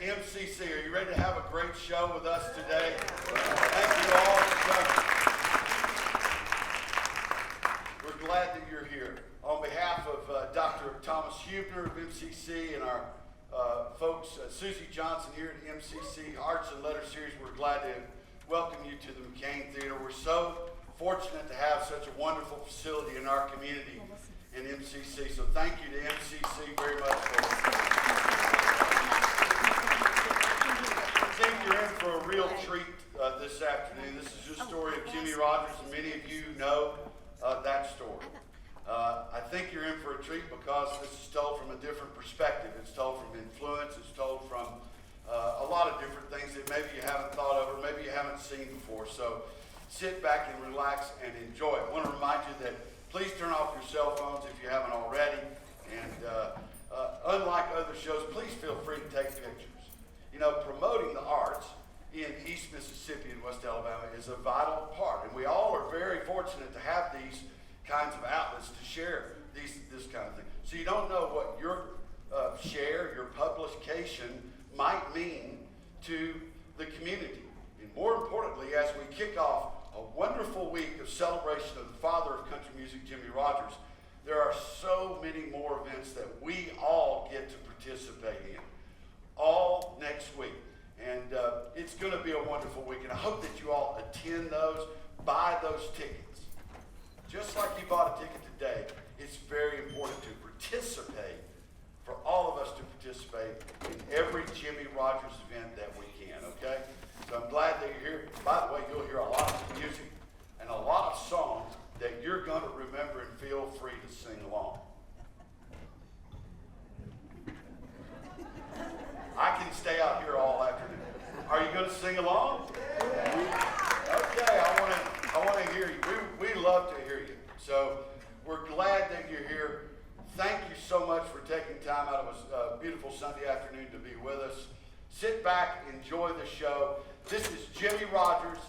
MCC. Are you ready to have a great show with us today? Thank you all for coming. We're glad that you're here. On behalf of Dr. Thomas Huebner of MCC and our folks, Susie Johnson here at MCC Arts and Letters Series, we're glad to welcome you to the McCain Theater. We're so fortunate to have such a wonderful facility in our community in MCC. So thank you to MCC very much for I think you're in for a real treat this afternoon. This is the story of Jimmie Rodgers, and many of you know that story. I think you're in for a treat because this is told from a different perspective. It's told from influence. It's told from a lot of different things that maybe you haven't thought of or maybe you haven't seen before. So sit back and relax and enjoy it. I want to remind you that please turn off your cell phones if you haven't already. And unlike other shows, please feel free to take pictures. You know, promoting the arts in East Mississippi and West Alabama is a vital part. And we all are very fortunate to have these kinds of outlets to share this kind of thing. So you don't know what your share, your publication might mean to the community. And more importantly, as we kick off a wonderful week of celebration of the father of country music, Jimmie Rodgers, there are so many more events that we all get to participate in all next week. And it's going to be a wonderful week. And I hope that you all attend those, buy those tickets. Just like you bought a ticket today, it's very important to participate, for all of us to participate in every Jimmie Rodgers event that we can, okay? So I'm glad that you're here. By the way, you'll hear a lot of music and a lot of songs that you're going to remember, and feel free to sing along. I can stay out here all afternoon. Are you going to sing along? Okay, I want to hear you. We love to hear you. So we're glad that you're here. Thank you so much for taking time out of a beautiful Sunday afternoon to be with us. Sit back, enjoy the show. This is Jimmie Rodgers,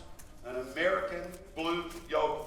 an American Blue Yodeler.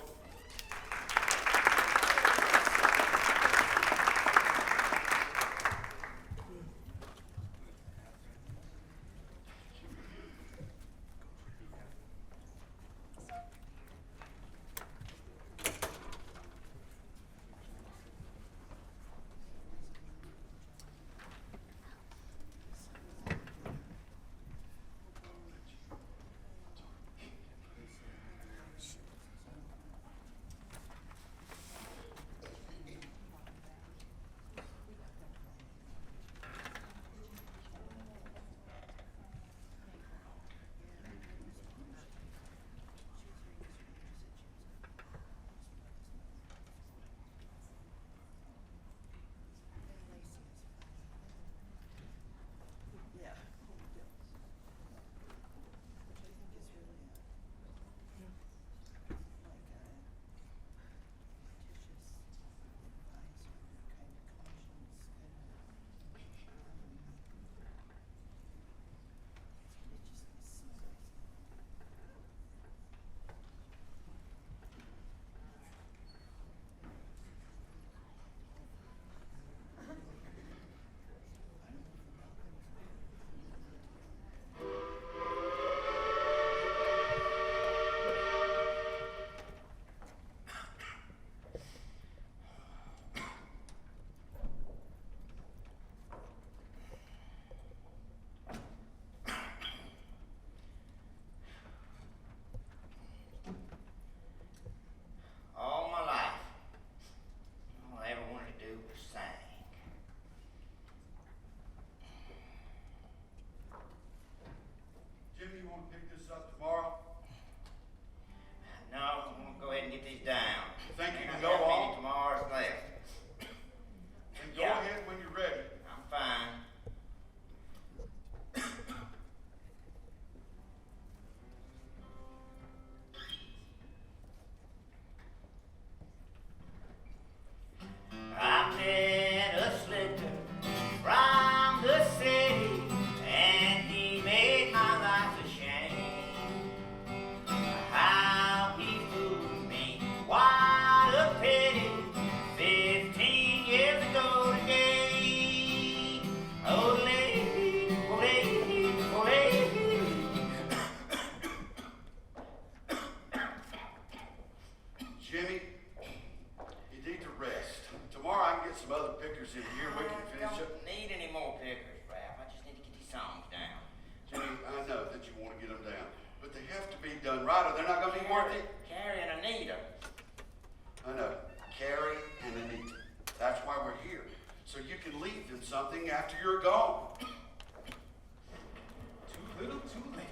little too late.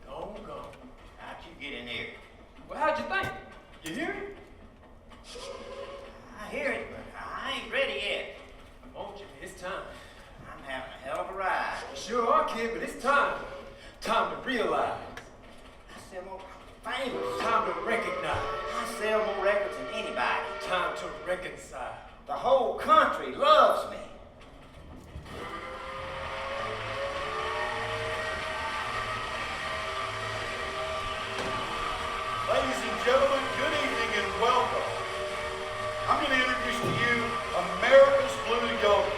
Gone. How'd you get in here? Well, how'd you think? You hear it? I hear it, but I ain't ready yet. Come on, Jimmy, it's time. I'm having a hell of a ride. You sure are, kid, but it's time. Time to realize. I sell more famous. Time to recognize. I sell more records than anybody. Time to reconcile. The whole country loves me. Ladies and gentlemen, good evening and welcome. I'm going to introduce to you America's Blue Yodeler.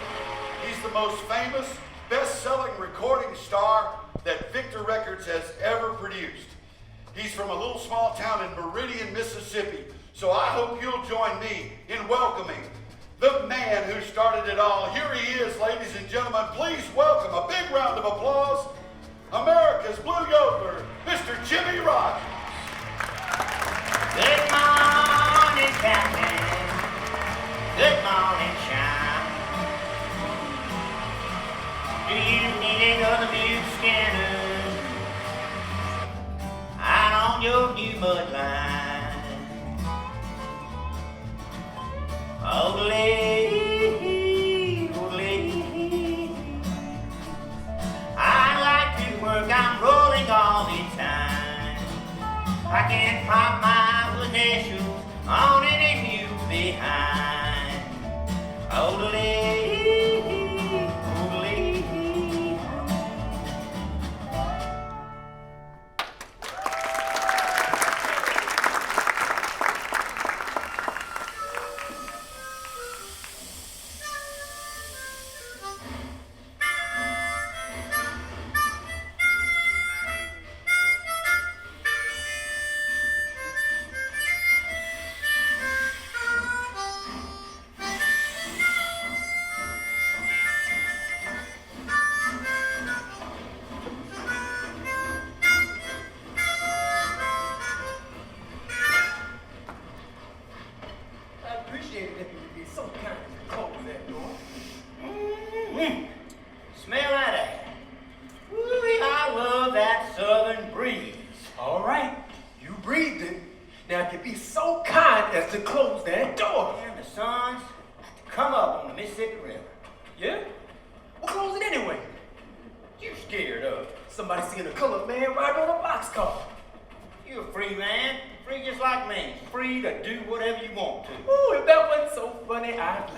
He's the most famous, best-selling recording star that Victor Records has ever produced. He's from a little small town in Meridian, Mississippi, so I hope you'll join me in welcoming the man who started it all. Here he is, ladies and gentlemen. Please welcome, a big round of applause, America's Blue Yodeler, Mr. Jimmie Rodgers. Good morning, Captain. Good morning, Shine. Do you need another mute scanner out on your new mud line? Oh, lady, I like to work, I'm rolling all the time. I can't pop my initials on any new behind. Oh, lady, oh, lady. Smell that air. Ooh, I love that southern breeze. All right, you breathed it. Now, if you be so kind as to close that door. And the sun's got to come up on the Mississippi River. Yeah? Well, close it anyway. You scared of? Somebody seeing a colored man riding on a boxcar. You a free man, free just like me. Free to do whatever you want to. Ooh, if that wasn't so funny, I'd laugh.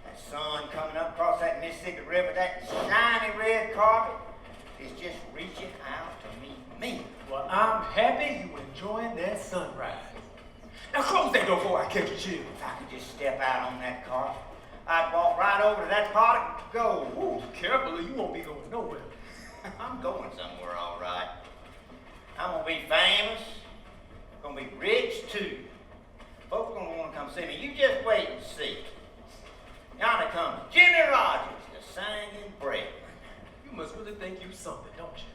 That sun coming up across that Mississippi River, that shiny red carpet, is just reaching out to meet me. Well, I'm happy you enjoying that sunrise. Now close that door before I catch a chill. If I could just step out on that carpet, I'd walk right over to that pot and go. Ooh, carefully, you won't be going nowhere. I'm going somewhere, all right. I'm gonna be famous. Gonna be rich too. Folks are gonna want to come see me. You just wait and see. Yonder comes Jimmie Rodgers, the singing brakeman. You must really think you something, don't you?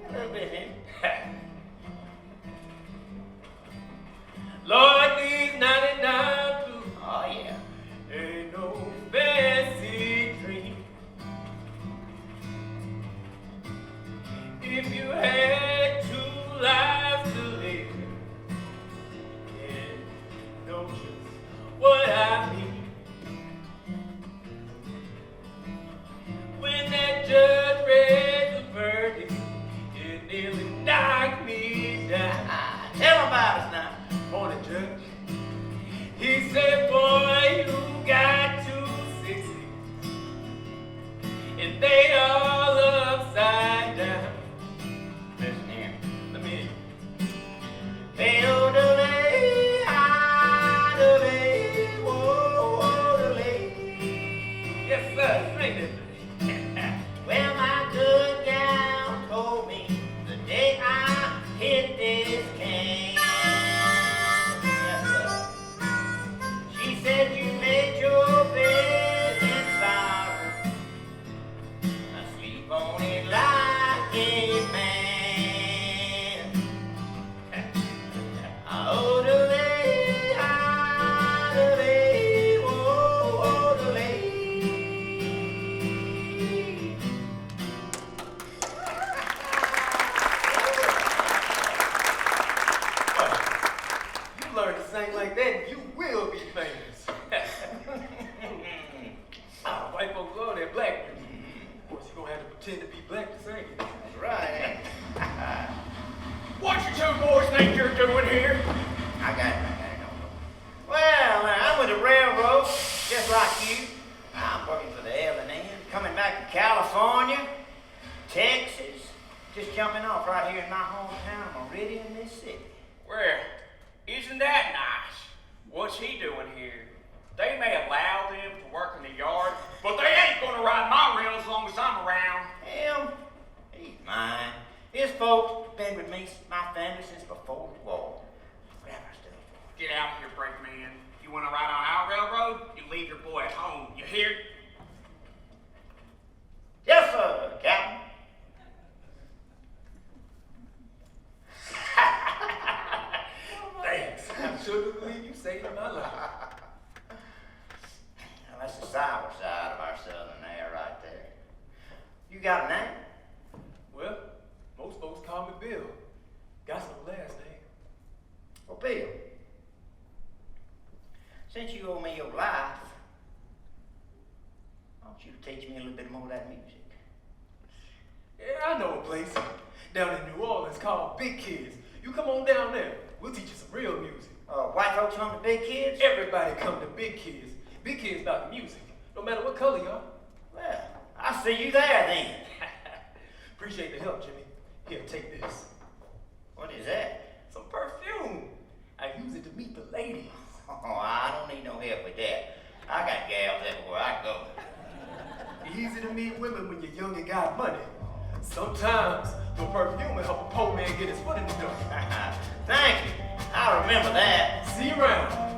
A little bit here. Lord, these 99 blues. Oh, you learn to sing like that, you will be famous. White folks love that black music. Of course, you're gonna have to pretend to be black to sing it. That's right. What you two boys think you're doing here? I got it. Well, I'm with the railroad, just like you. I'm working for the L&N, coming back to California, Texas, just jumping off right here in my hometown, Meridian, Mississippi. Well, isn't that nice? What's he doing here? They may allow them to work in the yard, but they ain't gonna ride my rail as long as I'm around. Him, he's mine. His folks been with me, my family, since before the war. Grab our stuff. Get out of here, brakeman. You wanna ride on our railroad? You leave your boy at home. You hear? Yes, sir, Captain. Thanks. I sure do believe you saved my life. Now, that's the sour side of our southern air right there. You got a name? Well, most folks call me Bill. Got some last name. Well, Bill, since you owe me your life, why don't you teach me a little bit more of that music? Yeah, I know a place down in New Orleans called Big Kids. You come on down there. We'll teach you some real music. White folks come to Big Kids? Everybody come to Big Kids. Big Kids about the music, no matter what color you are. Well, I'll see you there then. Appreciate the help, Jimmy. Here, take this. What is that? Some perfume. I use it to meet the ladies. Oh, I don't need no help with that. I got gals everywhere I go. Easy to meet women when you're young and got money. Sometimes the perfume will help a poor man get his foot in the door. Thank you. I'll remember that. See you around.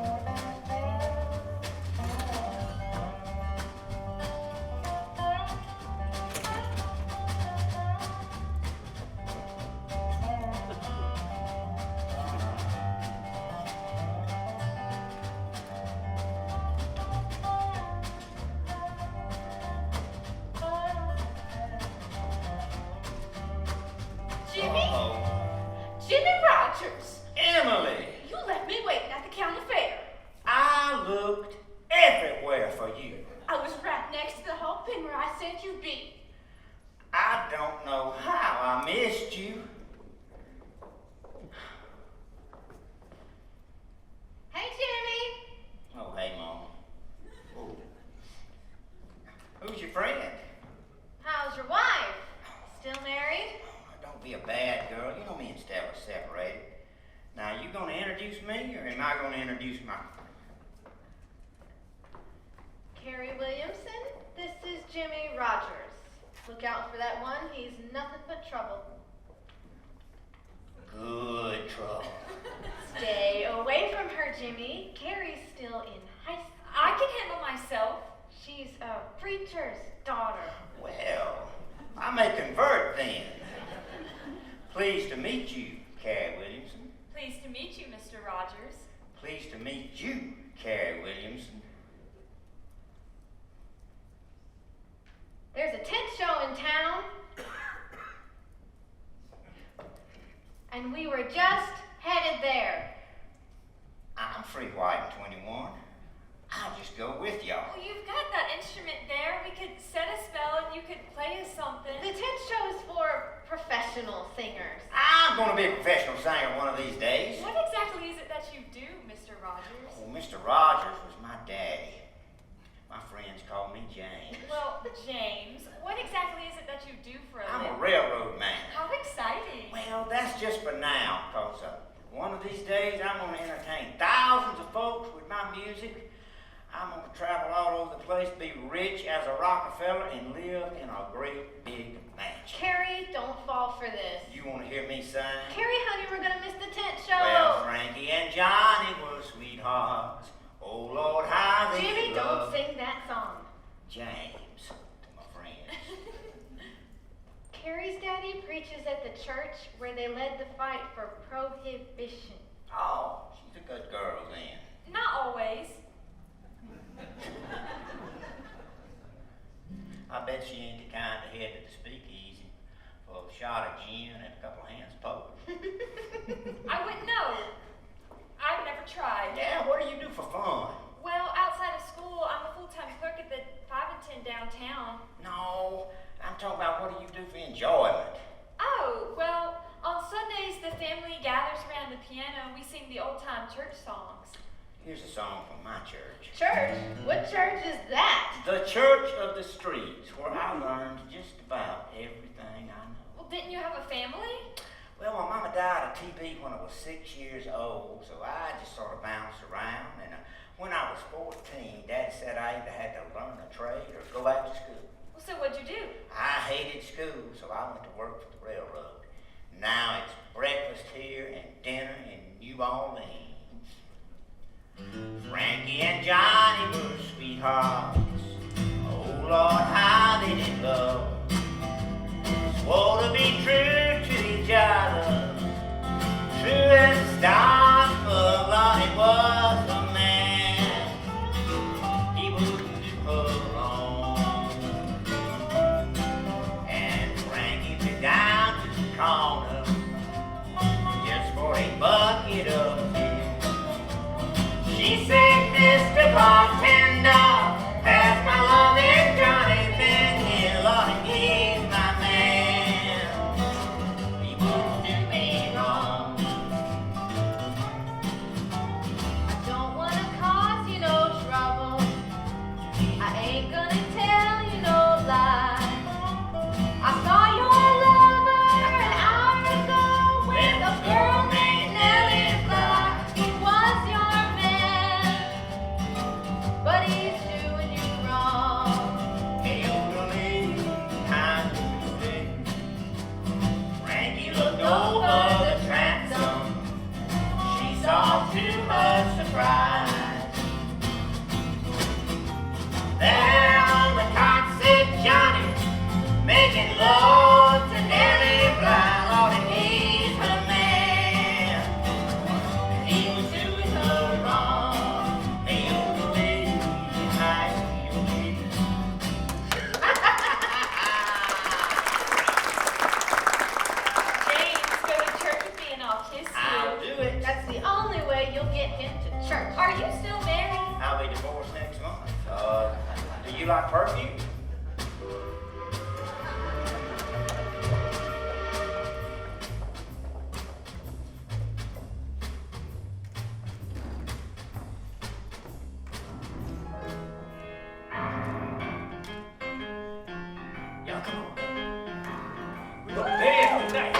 Jimmie Rodgers! Emily, You left me waiting at the county fair. I looked everywhere for you. I was right next to the whole pen where I said you'd be. I don't know how I missed you. Hey, Jimmy! Oh, hey, Mom. Oh. Who's your friend? How's your wife? Still married? Don't be a bad girl. You know me and Stella are separated. Now, you gonna introduce me, or am I gonna introduce my... Carrie Williamson, this is Jimmie Rodgers. Look out for that one. He's nothing but trouble. Good trouble. Stay away from her, Jimmy. Carrie's still in high school. I can handle myself. She's a preacher's daughter. Well, I may convert then. Pleased to meet you, Carrie Williamson. Pleased to meet you, Mr. Rodgers. Pleased to meet you, Carrie Williamson. There's a tent show in town. And we were just headed there. I'm free white and 21. I'll just go with y'all. Well, you've got that instrument there. We could set a spell and you could play us something. The tent show is for professional singers. I'm gonna be a professional singer one of these days. What exactly is it that you do, Mr. Rodgers? Oh, Mr. Rodgers was my daddy. My friends call me James. Well, James, what exactly is it that you do for a I'm a living? railroad man. How exciting. Well, that's just for now, cause one of these days I'm gonna entertain thousands of folks with my music. I'm gonna travel all over the place, be rich as a Rockefeller, and live in a great big mansion. Carrie, don't fall for this. You wanna hear me sing? Carrie, honey, we're gonna miss the tent show. Well, Frankie and Johnny were sweethearts. Oh Lord, how they Jimmy, did don't love sing that song. James, to my friends. Carrie's daddy preaches at the church where they led the fight for prohibition. Oh, she's a good girl then. Not always. I bet she ain't the kind that headed to the speakeasy for a shot of gin and a couple of hands of poker. I wouldn't know. I've never tried. Yeah, what do you do for fun? Well, outside of school, I'm a full-time clerk at the 5 and 10 downtown. No, I'm talking about what do you do for enjoyment? Oh, well, on Sundays, the family gathers around the piano and we sing the old-time church songs. Here's a song from my church. Church? What church is that? The Church of the Streets, where I learned just about everything I know. Well, didn't you have a family? Well, my mama died of TB when I was 6 years old, so I just sort of bounced around. And when I was 14, Dad said I either had to learn a trade or go back to school. Well, so what'd you do? I hated school, so I went to work for the railroad. Now it's breakfast here and dinner in New Orleans. Frankie and Johnny were sweethearts. Oh Lord, how they did love. Swore to be true to each other, true as the stars, but Lord, it was the man. He wouldn't do her wrong. And Frankie went down to the corner just for a bucket of beer. She said, Mr. Bartender, pass my loving Johnny been here, Lord, he's my man. He wouldn't do me wrong. I don't wanna cause you no trouble. I ain't gonna tell you no lie. I saw your lover an hour ago with a girl named Nellie Fly. He was your man, but he's doing you wrong. Hey, Yodeler, time to day. Frankie looked over the transom. She saw to her surprise. There on the cot said Johnny, making love to Nellie Bly. Lord, and he's her man. And he was doing her wrong. Hey, Yodeler, hi, Yodeler. James, go to church with me and I'll kiss I'll you. do it. That's the only way you'll get him to church. Are you still married? I'll be divorced next month. Do you like perfume? Y'all come on. We gonna dance tonight.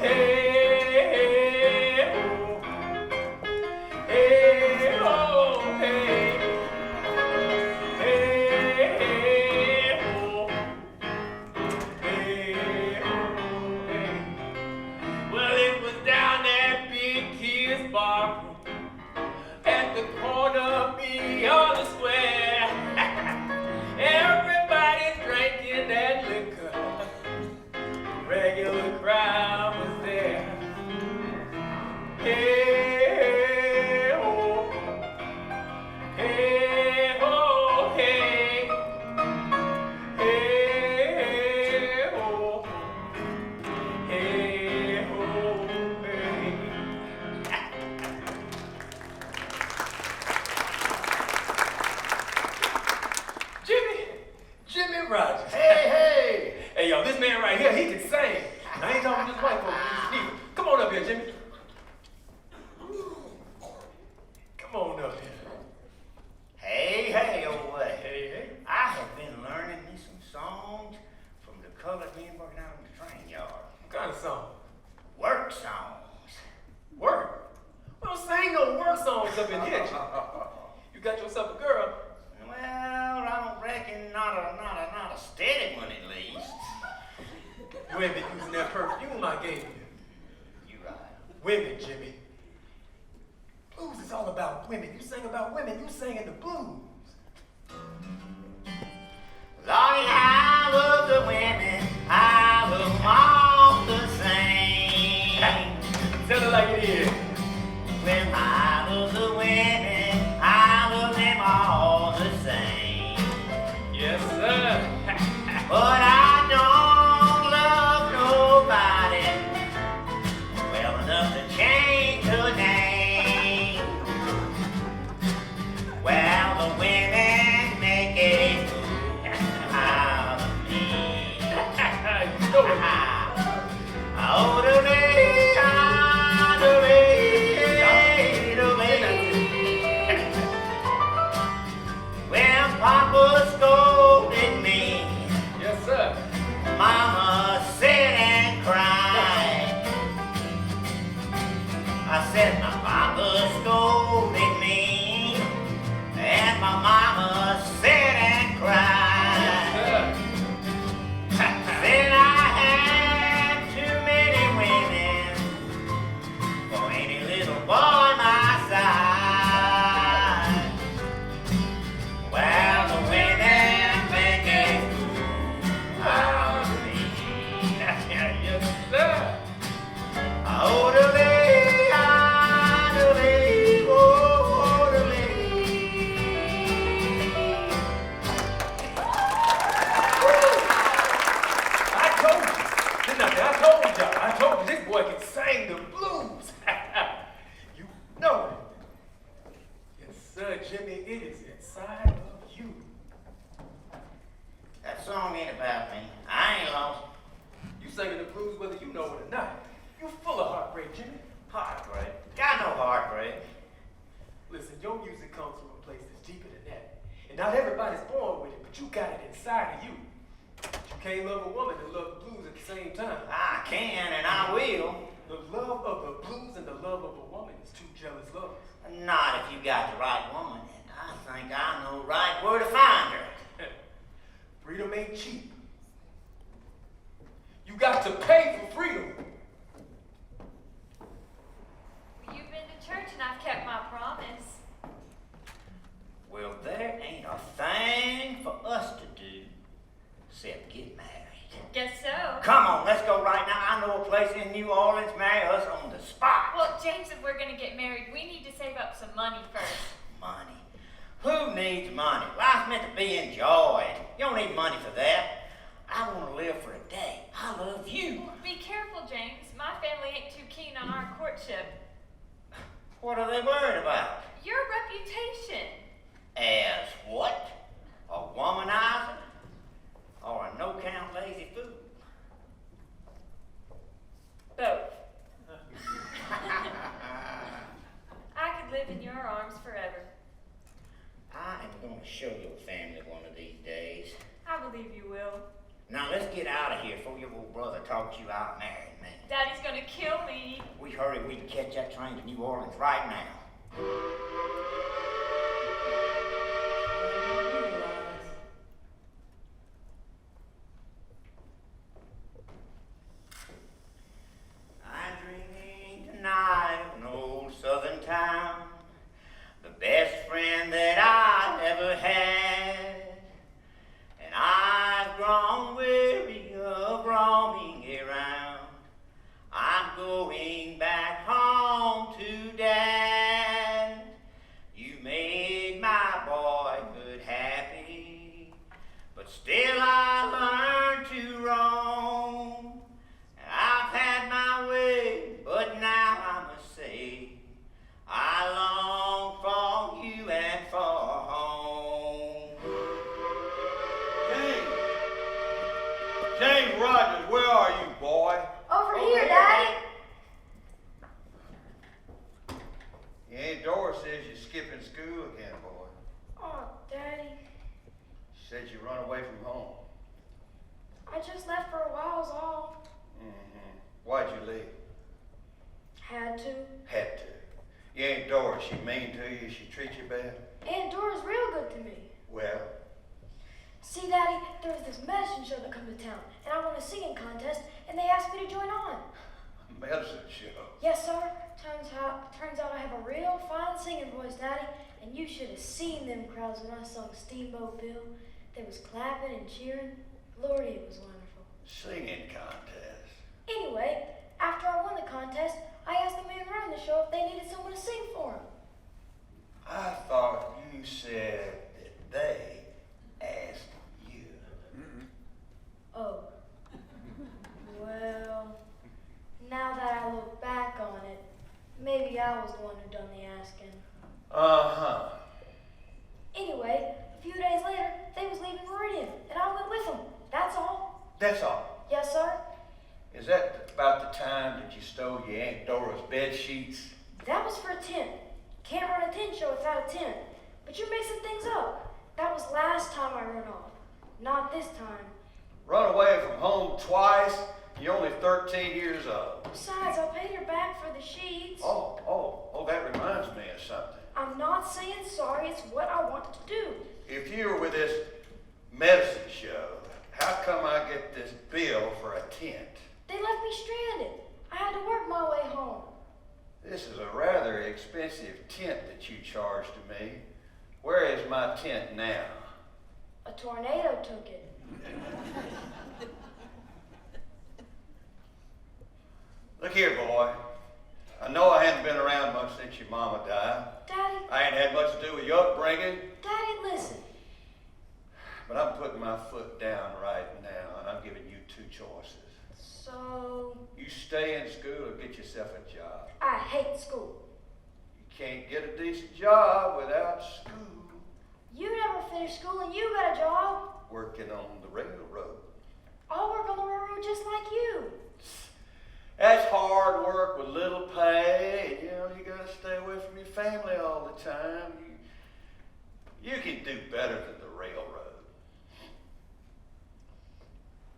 Hey, oh. Hey, oh, hey. Hey, oh. Hey, oh, hey. Well, it was down at Big Kid's bar at the corner beyond the square. Everybody's drinking that liquor. Regular crowd was there. Hey, oh. Hey, oh, hey. Hey, oh. Hey, oh, hey. Jimmie Rodgers. Hey! Hey, yo, this man right here, he can sing. I ain't talking just white folks, neither. Come on up here, Jimmy. Come on up here. Hey, old way. Hey, hey. I have been learning me some songs from the colored men working out on the train yard. What kind of song? Work songs. Work? We don't sing no work songs up in here. You got yourself a girl. Well, I don't reckon not a steady one at least. Women using that perfume I gave you. You right. Women, Jimmy. Blues is all about women. You sing about women, you sing in the blues. Lordy, I love the women. I love them all the same. Tell it like it is. Well, I love the women. I love them all the same. Yes, sir. song ain't about me. I ain't lost. You singing the blues whether you know it or not. You full of heartbreak, Jimmy. Heartbreak. Got no heartbreak. Listen, your music comes from a place that's deeper than that. And not everybody's born with it, but you got it inside of you. You can't love a woman and love the blues at the same time. I can and I will. The love of the blues and the love of a woman is two jealous lovers. Not if you got the right woman. And I think I know right where to find her. Freedom ain't cheap. You got to pay for freedom. You've been to church and I've kept my promise. Well, there ain't a thing for us to do except get married. Guess so. Come on, let's go right now. I know a place in New Orleans. Marry us on the spot. Well, James, if we're gonna get married, we need to save up some money first. Money. Who needs money? Life's meant to be enjoyed. You don't need money for that. I want to live for a day. I love you. Be careful, James. My family ain't too keen on our courtship. What are they worried about? Your reputation. As what? A womanizer? Or a no-count lazy fool? Both. I could live in your arms forever. I am going to show your family one of these days. I believe you will. Now let's get out of here before your old brother talks you out marrying me. Daddy's gonna kill me. We hurry, we can catch that train to New Orleans right now. I'm dreaming tonight of an old southern town, the best friend that I ever had. And I've grown weary of roaming around. I'm going back home to Dad. You made my boyhood happy, but still I learned to roam. And I've had my way, but now I must say, I long for you and for home. James Rodgers, where are you, boy? Over here, Daddy. Your Aunt Dora says you're skipping school again, boy. Oh, Daddy. She said you run away from home. I just left for a while is all. Mm-hmm. Why'd you leave? Had to. Had to. Your Aunt Dora, she mean to you? She treat you bad? Aunt Dora's real good to me. Well, See, Daddy, there was this medicine show that come to town, and I won a singing contest, and they asked me to join on. medicine show. Yes, sir. Turns out I have a real fine singing voice, Daddy, and you should have seen them crowds when I sung Steamboat Bill. They was clapping and cheering. Lordy, it was wonderful. Singing contest. Anyway, after I won the contest, I asked the man running the show if they needed someone to sing for them. I thought you said that they asked you. Oh. Well, now that I look back on it, maybe I was the one who done the asking. Uh-huh. Anyway, a few days later, they was leaving Meridian, and I went with them. That's all. That's all. Yes, sir. Is that about the time that you stole your Aunt Dora's bed sheets? That was for a tent. Can't run a tent show without a tent. But you're mixing things up. That was last time I run off. Not this time. Run away from home twice? You're only 13 years old. Besides, I'll pay your back for the sheets. Oh, that reminds me of something. I'm not saying sorry. It's what I wanted to do. If you were with this medicine show, how come I get this bill for a tent? They left me stranded. I had to work my way home. This is a rather expensive tent that you charged to me. Where is my tent now? A tornado took it. Look here, boy. I know I haven't been around much since your mama died. Daddy, I ain't had much to do with your upbringing, Daddy, listen. but I'm putting my foot down right now, and I'm giving you two choices. So, You stay in school or get yourself a job. I hate school. You can't get a decent job without school. You never finished school and you got a job. Working on the railroad. the time. You can do better than the railroad.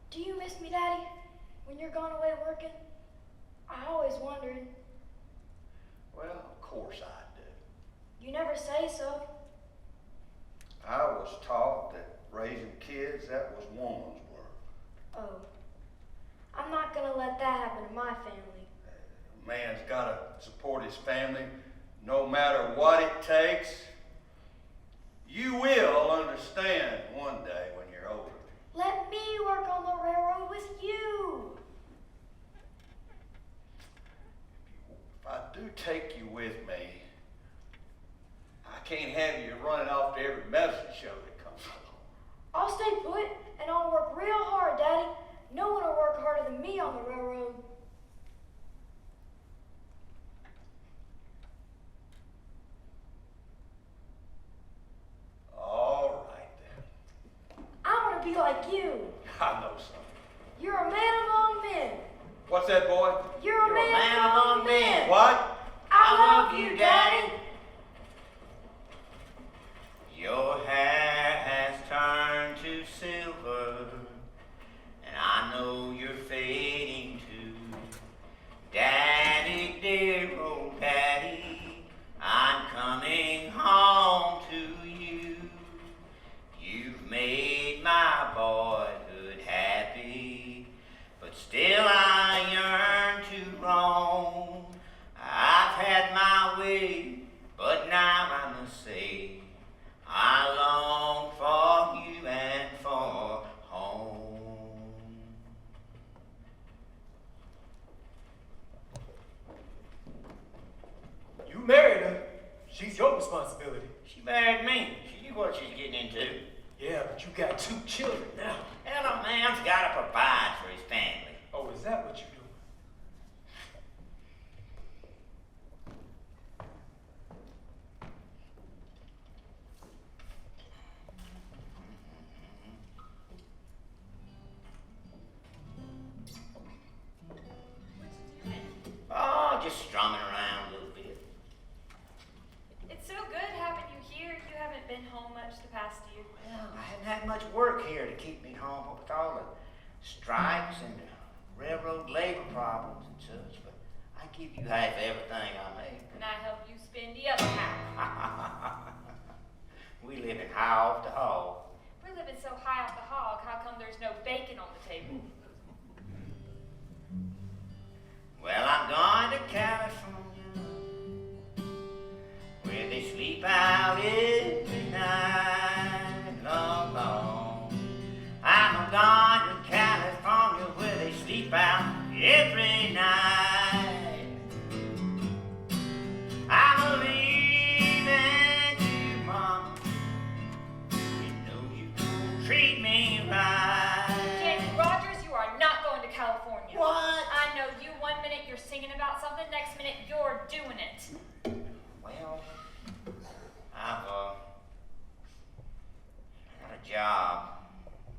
Do you miss me, Daddy, when you're gone away working? I always wondered. Well, of course I do. You never say so. I was taught that raising kids, that was woman's work. Oh, I'm not gonna let that happen to my family. A man's gotta support his family no matter what it takes. You will understand one day when you're older. Let me work on the railroad with you. If I do take you with me, I can't have you running off to every medicine show that comes along. I'll stay put and I'll work real hard, Daddy. No one will work harder than me on the railroad. All right then. I want to be like you. I know something. You're a man among men. What's that, boy? You're a man among men. What? I love you, Daddy. Your hair has turned to silver, and I know you're fading too. Daddy, dear old Daddy, I'm coming home to you. You've made my boyhood happy, but still I yearn to roam. I've had my way, but now I must say, I long for you and for home. You married her. She's your responsibility. She married me. She knew what she's getting into. Yeah, but you got 2 children now. Hell, a man's got to provide for his family. Oh, is that what you do? Oh, just strumming around a little bit. It's so good having you here. You haven't been home much the past year. Well, I haven't had much work here to keep me home with all the strikes and railroad labor problems and such, but I give you half everything I make. And I help you spend the other half. We live in high off the hog. We're living so high off the hog, how come there's no bacon on the table? Well, I'm going to California, where they sleep out every night long, long. I'm going to California, where they sleep out every night. I'm leaving you, Mama. You know you don't treat me right. Jimmie Rodgers, you are not going to California. What? I know you. 1 minute you're singing about something, next minute you're doing it. Well, I've got a job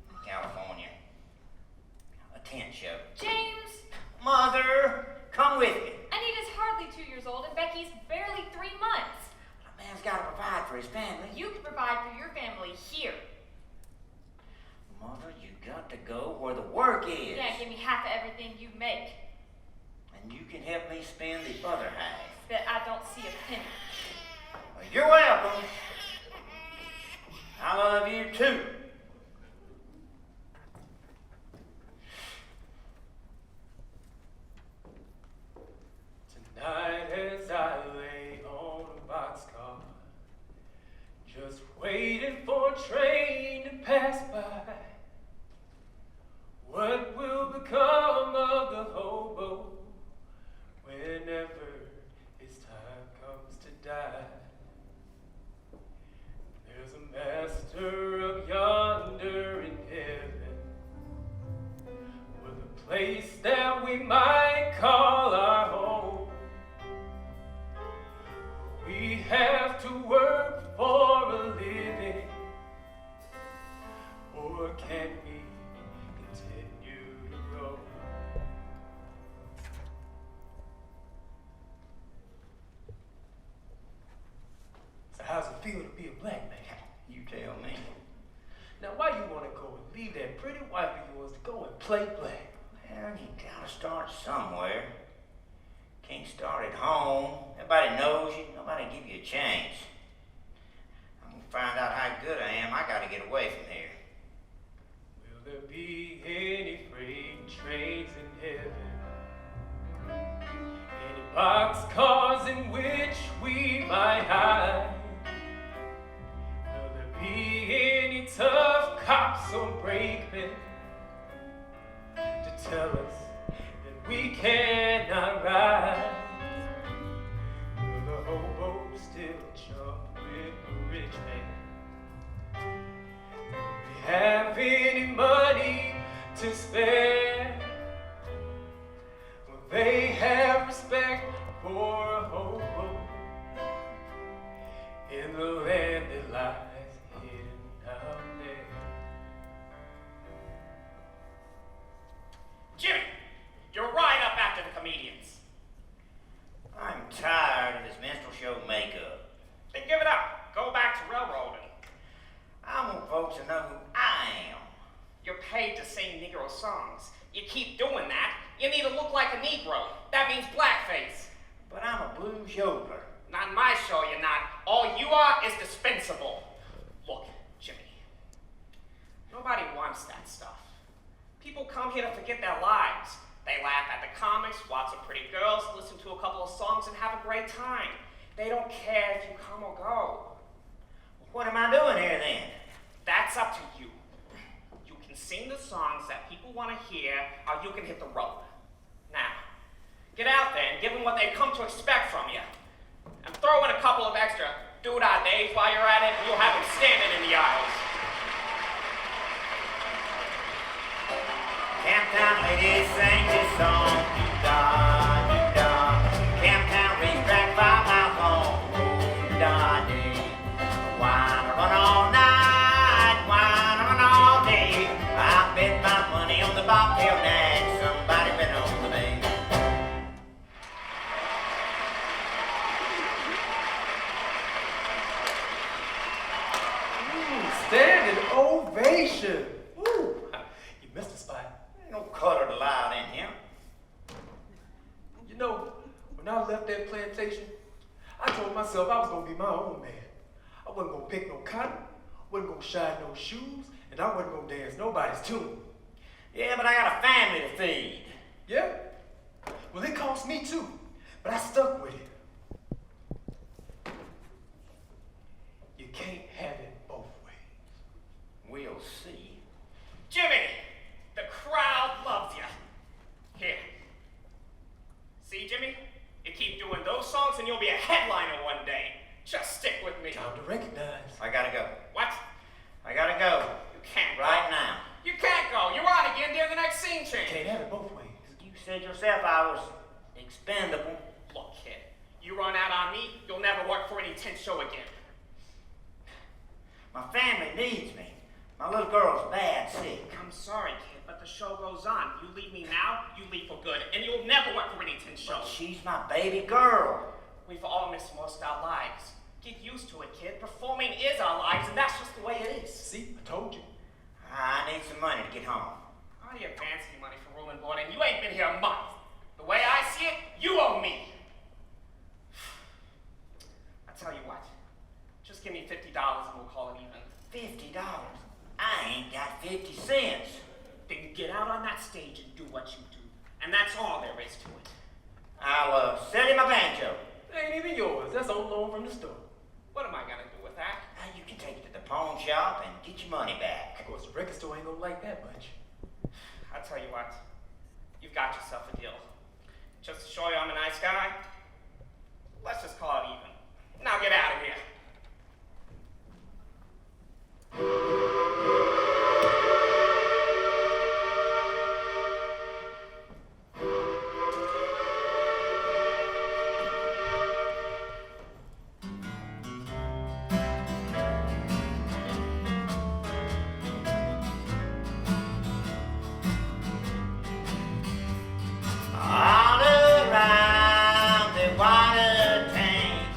in California. A tent show. James! Mother, come with me. Anita's hardly 2 years old and Becky's barely 3 months. A man's got to provide for his family. You can provide for your family here. Mother, you got to go where the work is. You can't give me half of everything you make. And you can help me spend the other half. But I don't see a penny. Well, you're welcome. I love you too. Tonight as I lay on a boxcar, just waiting for a train to pass by, what will become of the hobo whenever his time comes to die? There's a master up yonder in heaven, with a place that we might call our home. We have to work for a living, or can we continue to grow? that pretty wife of yours to go and play black? Well, you gotta start somewhere. Can't start at home. Everybody knows you. Nobody give you a chance. I'm gonna find out how good I am. I gotta get away from here. Will there be any freight trains in heaven? Any boxcars in which we might hide? Will there be any tough cops or brakemen to tell us that we cannot ride? Will the hobo still jump with the rich man? Will we have any money to spare? Will they have respect for a hobo in the land that lies hidden out there? Jimmy, you're right up after the comedians. I'm tired of this minstrel show makeup. Then give it up. Go back to railroading. I want folks to know who I am. You're paid to sing Negro songs. You keep doing that, you need to look like a Negro. That means blackface. But I'm a blues yodeler. Not in my show, you're not. All you are is dispensable. Look, Jimmy, nobody wants that stuff. People come here to forget their lives. They laugh at the comics, watch some pretty girls, listen to a couple of songs, and have a great time. They don't care if you come or go. What am I doing here then? That's up to you. You can sing the songs that people want to hear, or you can hit the road. Now, get out there and give them what they've come to expect from you. And throw in a couple of extra doodah days while you're at it, and you'll have them standing in the aisles. Camptown ladies sing this song. Do-da, do-da. Camptown racetrack 5 miles long. Do-da, dee. Wine run all night, wine run all day. I bet my money on the bobtail nag. Somebody bet on the bay. Standing ovation. Woo! You missed a spot. Ain't no color allowed in here. You know, when I left that plantation, I told myself I was gonna be my own man. I wasn't gonna pick no cotton, wasn't gonna shine no shoes, and I wasn't gonna dance nobody's tune. Yeah, but I got a family to feed. Yeah? Well, it cost me too, but I stuck with it. You can't have it both ways. We'll see. Jimmy, the crowd loves you. Here. See, Jimmy? You keep doing those songs and you'll be a headliner one day. Just stick with me. Time to recognize. I gotta go. What? I gotta go. You can't go. Right now. You can't go. You're on again during the next scene change. Can't have it both ways. You said yourself I was expendable. Look, kid, you run out on me, you'll never work for any tent show again. My family needs me. My little girl's bad sick. I'm sorry, kid, but the show goes on. You leave me now, you leave for good, and you'll never work for any tent show. But she's my baby girl. We've all missed most of our lives. Get used to it, kid. Performing is our lives, and that's just the way it is. See, I told you. I need some money to get home. How do you advance any money for room and board, and you ain't been here a month? The way I see it, you owe me. I tell you what, just give me $50 and we'll call it even. $50? I ain't got 50 cents. Then get out on that stage and do what you do. And that's all there is to it. I'll sell you my banjo. It ain't even yours. That's on loan from the store. What am I gonna do with that? Now you can take it to the pawn shop and get your money back. Of course, the record store ain't gonna like that much. I tell you what, you've got yourself a deal. Just to show you I'm a nice guy, let's just call it even. Now get out of here. All around the water tank,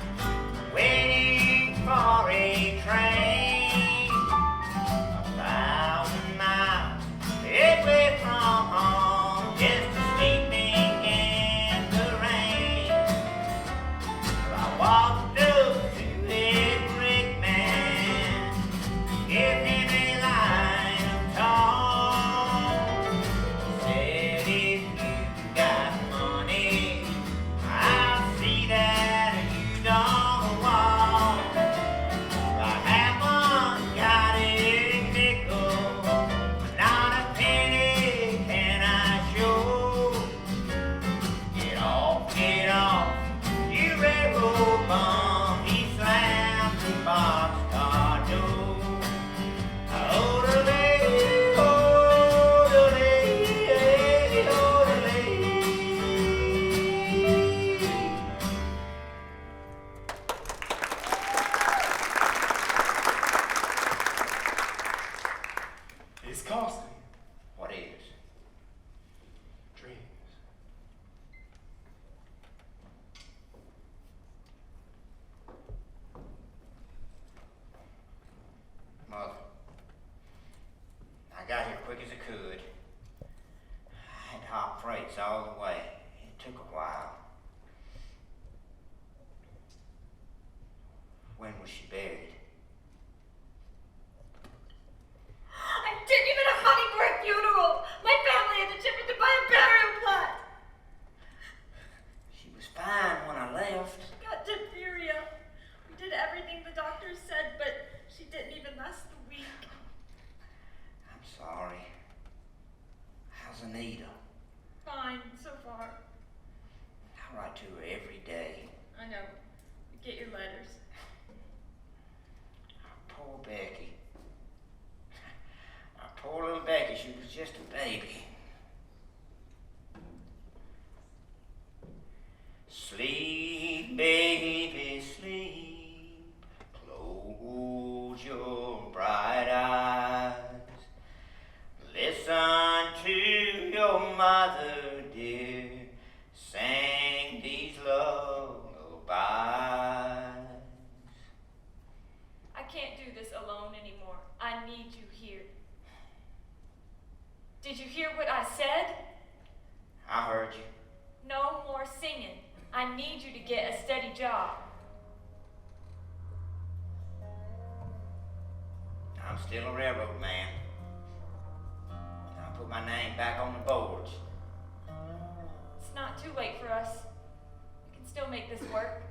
What is? Dreams. Mother, I got here quick as I could. I had to hop freights all the way. It took a while. When was she buried? I didn't even have money for a funeral. My family had to chip in to buy a burial plot. She was fine when I left. She got diphtheria. We did everything the doctors said, but she didn't even last the week. I'm sorry. How's Anita? Fine, so far. I write to her every day. I know. You get your letters. Poor Becky. Our poor little Becky, she was just a baby. Sleep, baby, sleep. Close your bright eyes. Listen to your mother, dear. Sing these lullabies. I can't do this alone anymore. I need you here. Did you hear what I said? I heard you. No more singing. I need you to get a steady job. I'm still a railroad man. I'll put my name back on the boards. It's not too late for us. We can still make this work.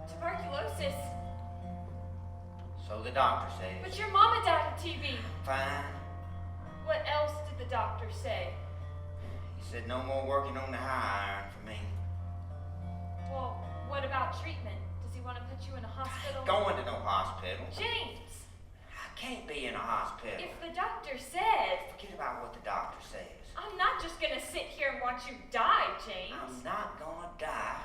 Tuberculosis. So the doctor says. But your mama died of TB. Fine. What else did the doctor say? He said no more working on the high iron for me. Well, what about treatment? Does he want to put you in a hospital? Going to no hospital. James! I can't be in a hospital. If the doctor said... Forget about what the doctor says. I'm not just gonna sit here and watch you die, James. I'm not gonna die.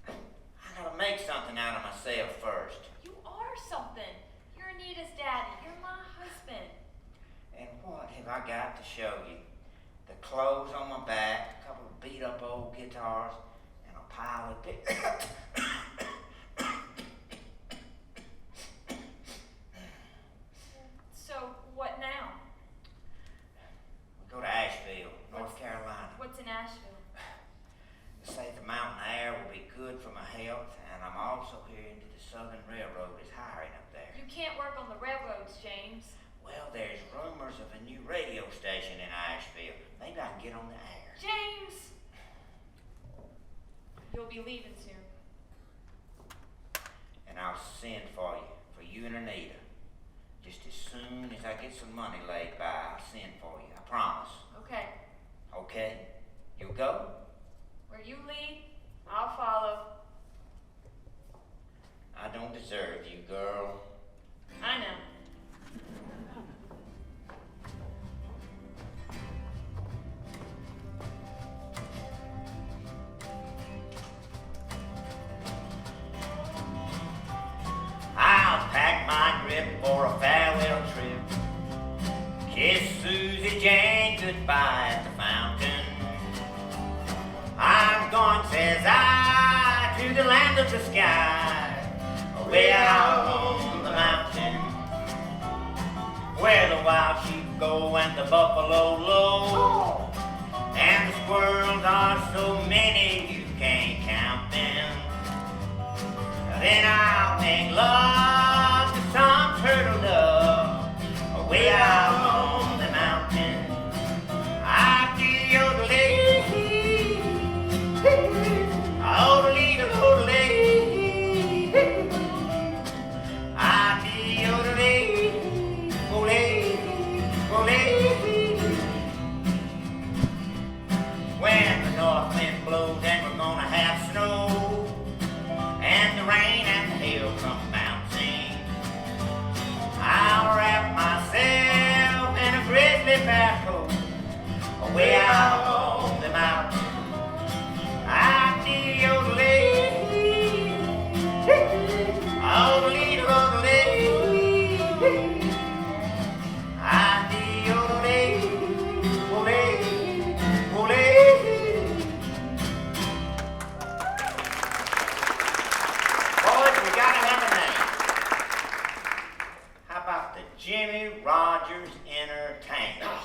I gotta make something out of myself first. You are something. You're Anita's daddy. You're my husband. And what have I got to show you? The clothes on my back, a couple of beat up old guitars, and a pile of So, what now? We go to Asheville, North Carolina. What's in Asheville? They say the mountain air will be good for my health, and I'm also hearing that the Southern Railroad is hiring up there. You can't work on the railroads, James. Well, there's rumors of a new radio station in Asheville. Maybe I can get on the air. James! You'll be leaving soon. And I'll send for you and Anita. Just as soon as I get some money laid by, I'll send for you. I promise. Okay. Okay? You'll go? Where you lead, I'll follow. I don't deserve you, girl. I know. I'll pack my grip for a farewell trip. Kiss Susie Jane goodbye at the fountain. I'm going, says I, to the land of the sky, away out on the mountain. the buffalo low. Oh. And the squirrels are so many you can't count them. Then I'll make love to some turtle dove way out on the mountain. I feel yodeling, yodeling, yodeling. I feel yodeling, yodeling, yodeling. When the north wind blows and we're gonna have snow, and the rain and the hail come bouncing, I'll wrap myself in a grizzly bear coat way out on the mountain. I feel yodeling, yodeling, yodeling. I feel yodeling, yodeling, yodeling. Boys, we gotta have a name. How about the Jimmie Rodgers Entertainers?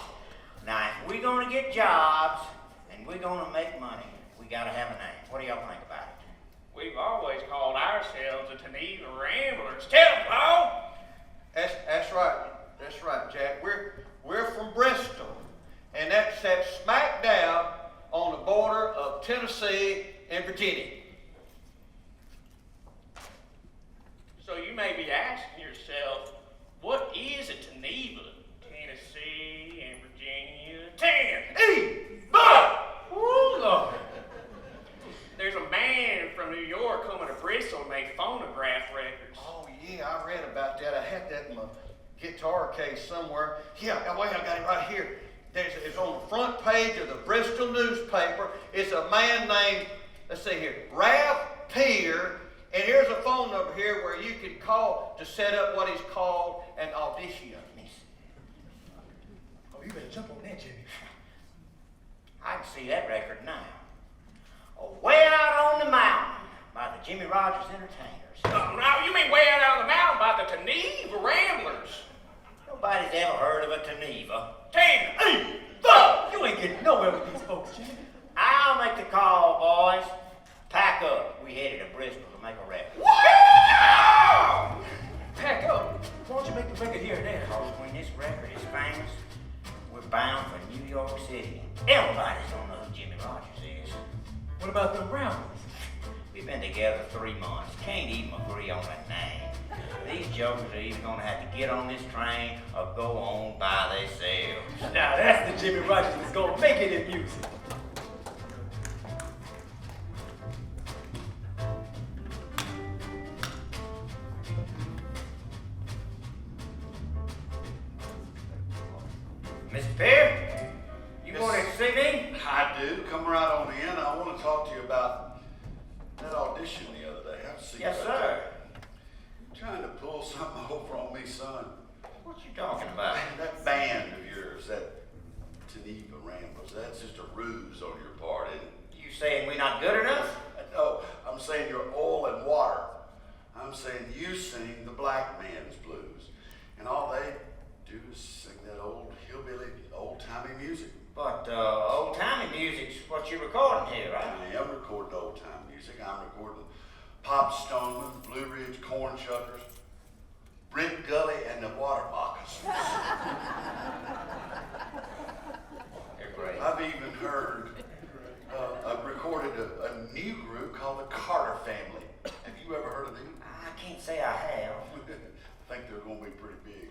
Now, if we're gonna get jobs and we're gonna make money, we gotta have a name. What do y'all think about it? We've always called ourselves the Geneva Ramblers. Tell them, Paul. That's right. That's right, Jack. We're from Bristol, and that's set smack down on the border of Tennessee and Virginia. So you may be asking yourself, what is a Geneva? Tennessee and Virginia. Ooh, Lord. There's a man from New York coming to Bristol to make phonograph records. Oh yeah, I read about that. I had that in my guitar case somewhere. Yeah, wait, I got it right here. It's on the front page of the Bristol newspaper. It's a man named, let's see here, Ralph Peer. And here's a phone number here where you can call to set up what is called an audition. Oh, you better jump on that, Jimmy. I can see that record now. Way out on the mountain by the Jimmie Rodgers Entertainers. Now, you mean way out on the mountain by the Geneva Ramblers? Nobody's ever heard of a Geneva. You ain't getting nowhere with these folks, Jimmy. I'll make the call, boys. Pack up. We headed to Bristol to make a record. Wow! Pack up. Why don't you make the record here and there? Because when this record is famous, we're bound for New York City. Everybody's gonna know who Jimmie Rodgers is. What about them brown ones? We've been together 3 months. Can't even agree on a name. These jokers are either gonna have to get on this train or go on by themselves. Now that's the Jimmie Rodgers that's gonna make it in music. Mr. Peer, you Yes. want to see me? I do. Come right on in. I want to talk to you about that audition the other day. Have a seat Yes, right sir. there. You're trying to pull something over on me, son. What you talking about? That band of yours, that Geneva Ramblers, that's just a ruse on your part, isn't it? You saying we not good enough? No, I'm saying you're oil and water. I'm saying you sing the black man's blues. And all they do is sing that old hillbilly, old-timey music. But old-timey music's what you're recording here, right? I am recording old-time music. I'm recording Pop Stoneman, Blue Ridge Corn Shuckers, Brick Gully, and the Water Moccasins. They're great. I've even heard, I've recorded a new group called the Carter Family. Have you ever heard of them? I can't say I have. I think they're going to be pretty big.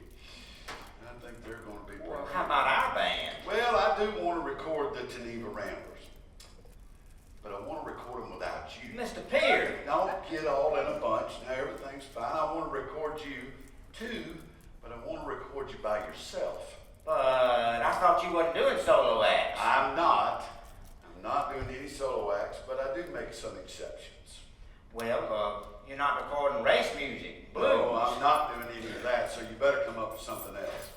I think they're going to be pretty Well, big. how about our band? Well, I do want to record the Geneva Ramblers, but I want to record them without you. Mr. Peer. Don't get all in a bunch. Now everything's fine. I want to record you too, but I want to record you by yourself. But I thought you wasn't doing solo acts. I'm not doing any solo acts, but I do make some exceptions. Well, you're not recording race music, blues. No, I'm not doing any of that, so you better come up with something else.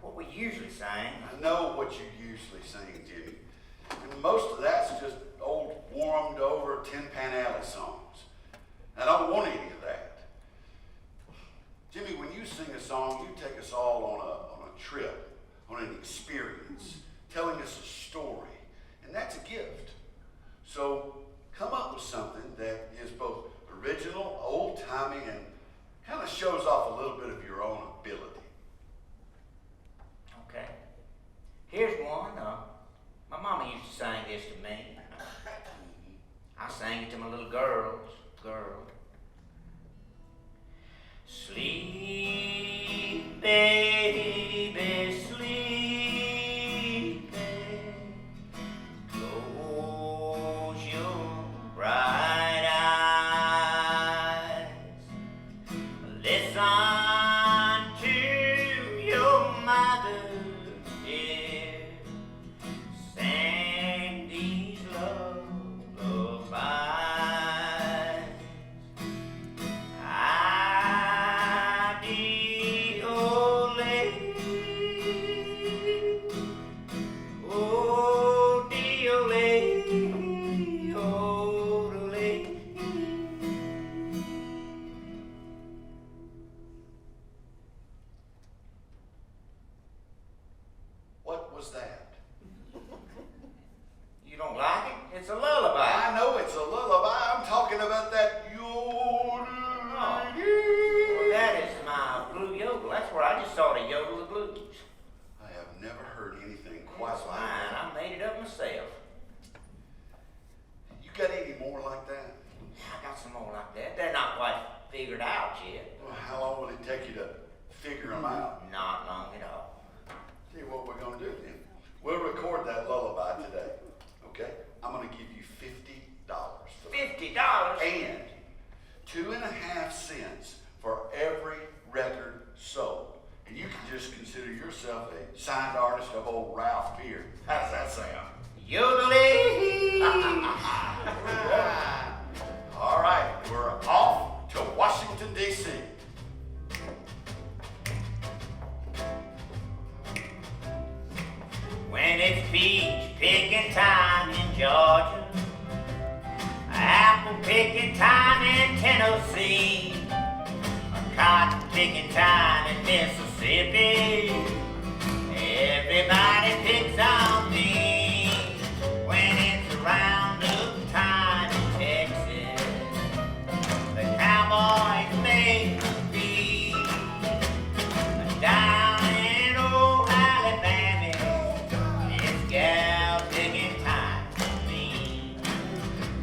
What we usually sing. I know what you usually sing, Jimmy. And most of that's just old, warmed over Tin Pan Alley songs. I don't want any of that. Jimmy, when you sing a song, you take us all on a a trip, on an experience, telling us a story. And that's a gift. So come up with something that is both original, old-timey, and kind of shows off a little bit of your own ability. Okay. Here's one. My mama used to sing this to me. I sang it to my little girl. Sleep, baby, sleep. Close your bright eyes. Listen to your mother, dear. Sing these lullabies. What was that? You don't like it? It's a lullaby. I know it's a lullaby. I'm talking about that yodeler. Oh. Well, that is my blue yodel. That's where I just saw the yodel the blues. I have never heard anything quite That's like fine. that. I made it up myself. You got any more like that? I got some more like that. They're not quite figured out yet. Well, how long will it take you to figure them out? Not long at all. Tell you what we're going to do then. We'll record that lullaby today. Okay? I'm going to give you $50 for it. $50? And 2.5 cents for every record sold. And you can just consider yourself a signed artist of old Ralph Beard. How's that sound? Yodeling! All right, we're off to Washington, D.C. When it's peach picking time in Georgia, apple picking time in Tennessee, cotton picking time in Mississippi, everybody picks on me. When it's roundup time in Texas, the cowboys make me down in old Alabama. It's gal picking time for me.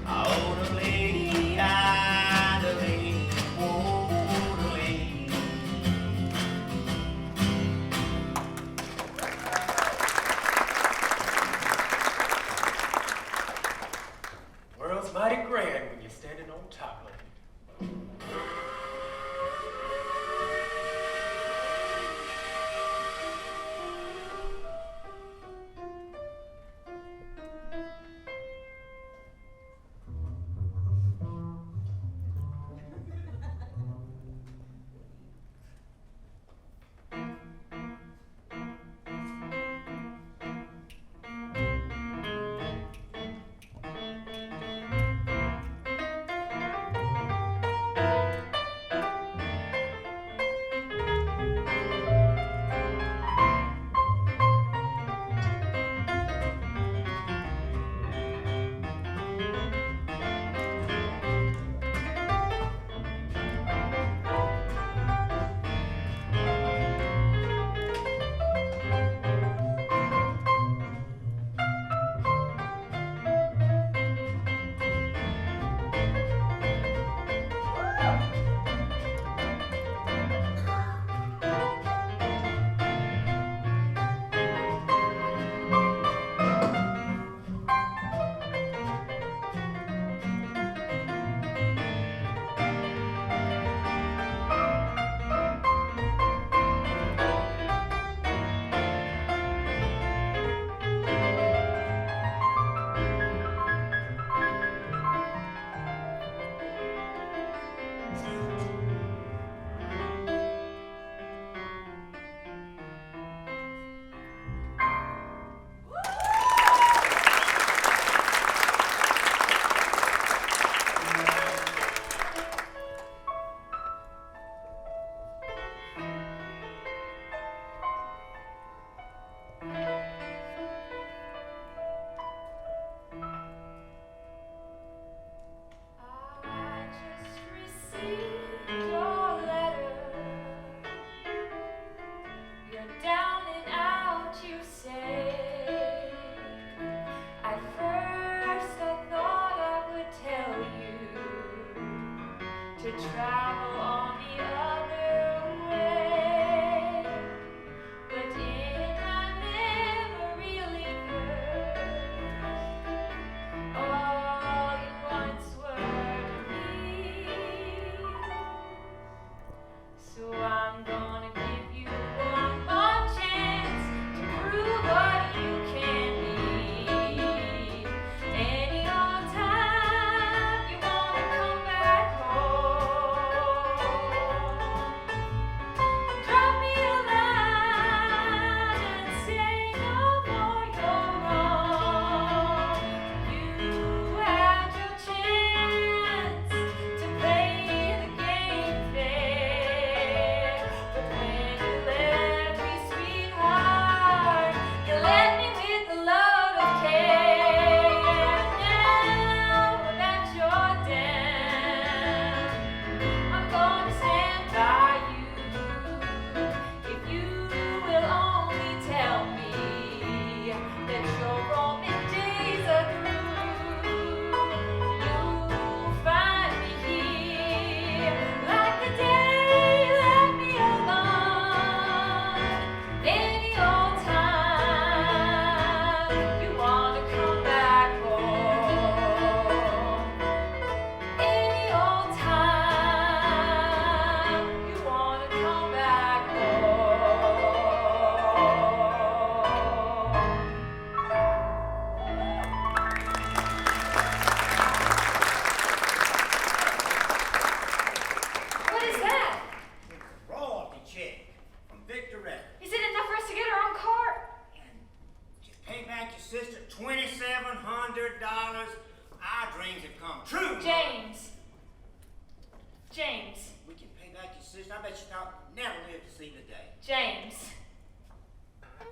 Odelee, Idalee, Wodelee.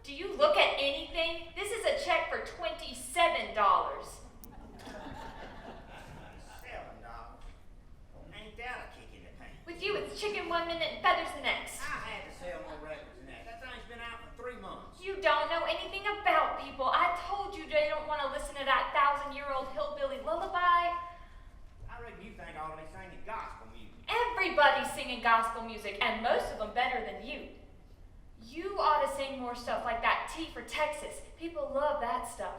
Do you look at anything? This is a check for $27. $7. Ain't that a kick in the tank? With you, it's chicken one minute and feathers the next. I had to sell more records than that. That thing's been out for 3 months. You don't know anything about people. I told you they don't want to listen to that 1,000-year-old hillbilly lullaby. I reckon you think I ought to be singing gospel music. Everybody's singing gospel music, and most of them better than you. You ought to sing more stuff like that T for Texas. People love that stuff.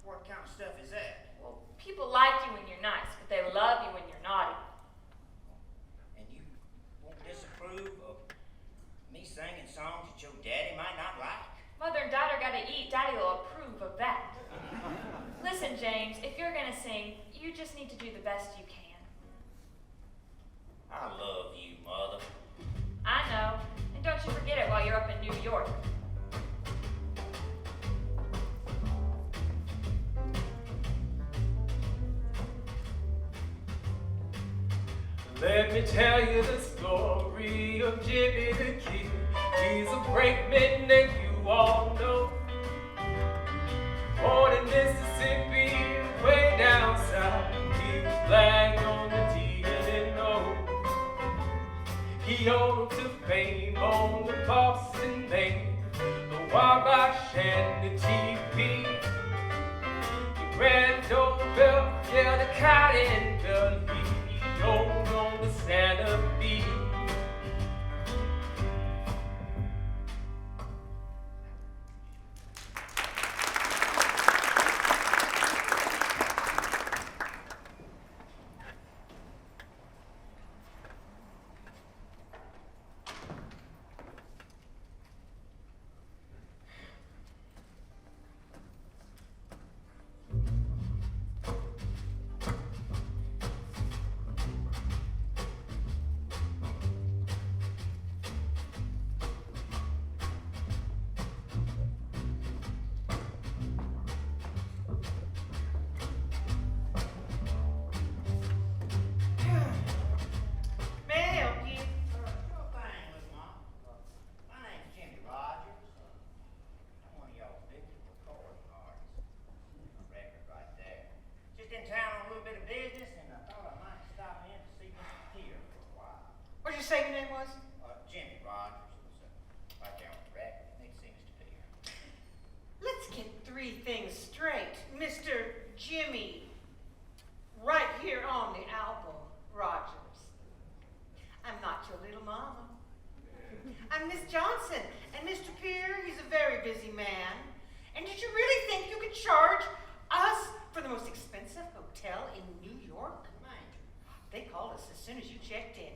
What kind of stuff is that? Well, people like you when you're nice, but they love you when you're naughty. And you won't disapprove of me singing songs that your daddy might not like? Mother and daughter gotta eat. Daddy will approve of that. Listen, James, if you're gonna sing, you just need to do the best you can. I love you, Mother. I know. And don't you forget it while you're up in New York. Let me tell you the story of Jimmie the Kid. He's a brakeman that you all know. Born in Mississippi, way down south. He was black on the T&O. He owed to fame on the Boston Main, the Wabash and the TP. The Grand Doorbell, yeah, the Cotton Bell. He owned on the Santa Fe. What did you say your name was? Jimmie Rodgers. Right there on the record. Need to see Mr. Pierre. Let's get 3 things straight. Mr. Jimmie, right here on the album, Rodgers. I'm not your little mama. I'm Miss Johnson, and Mr. Pierre, he's a very busy man. And did you really think you could charge us for the most expensive hotel in New York? They called us as soon as you checked in.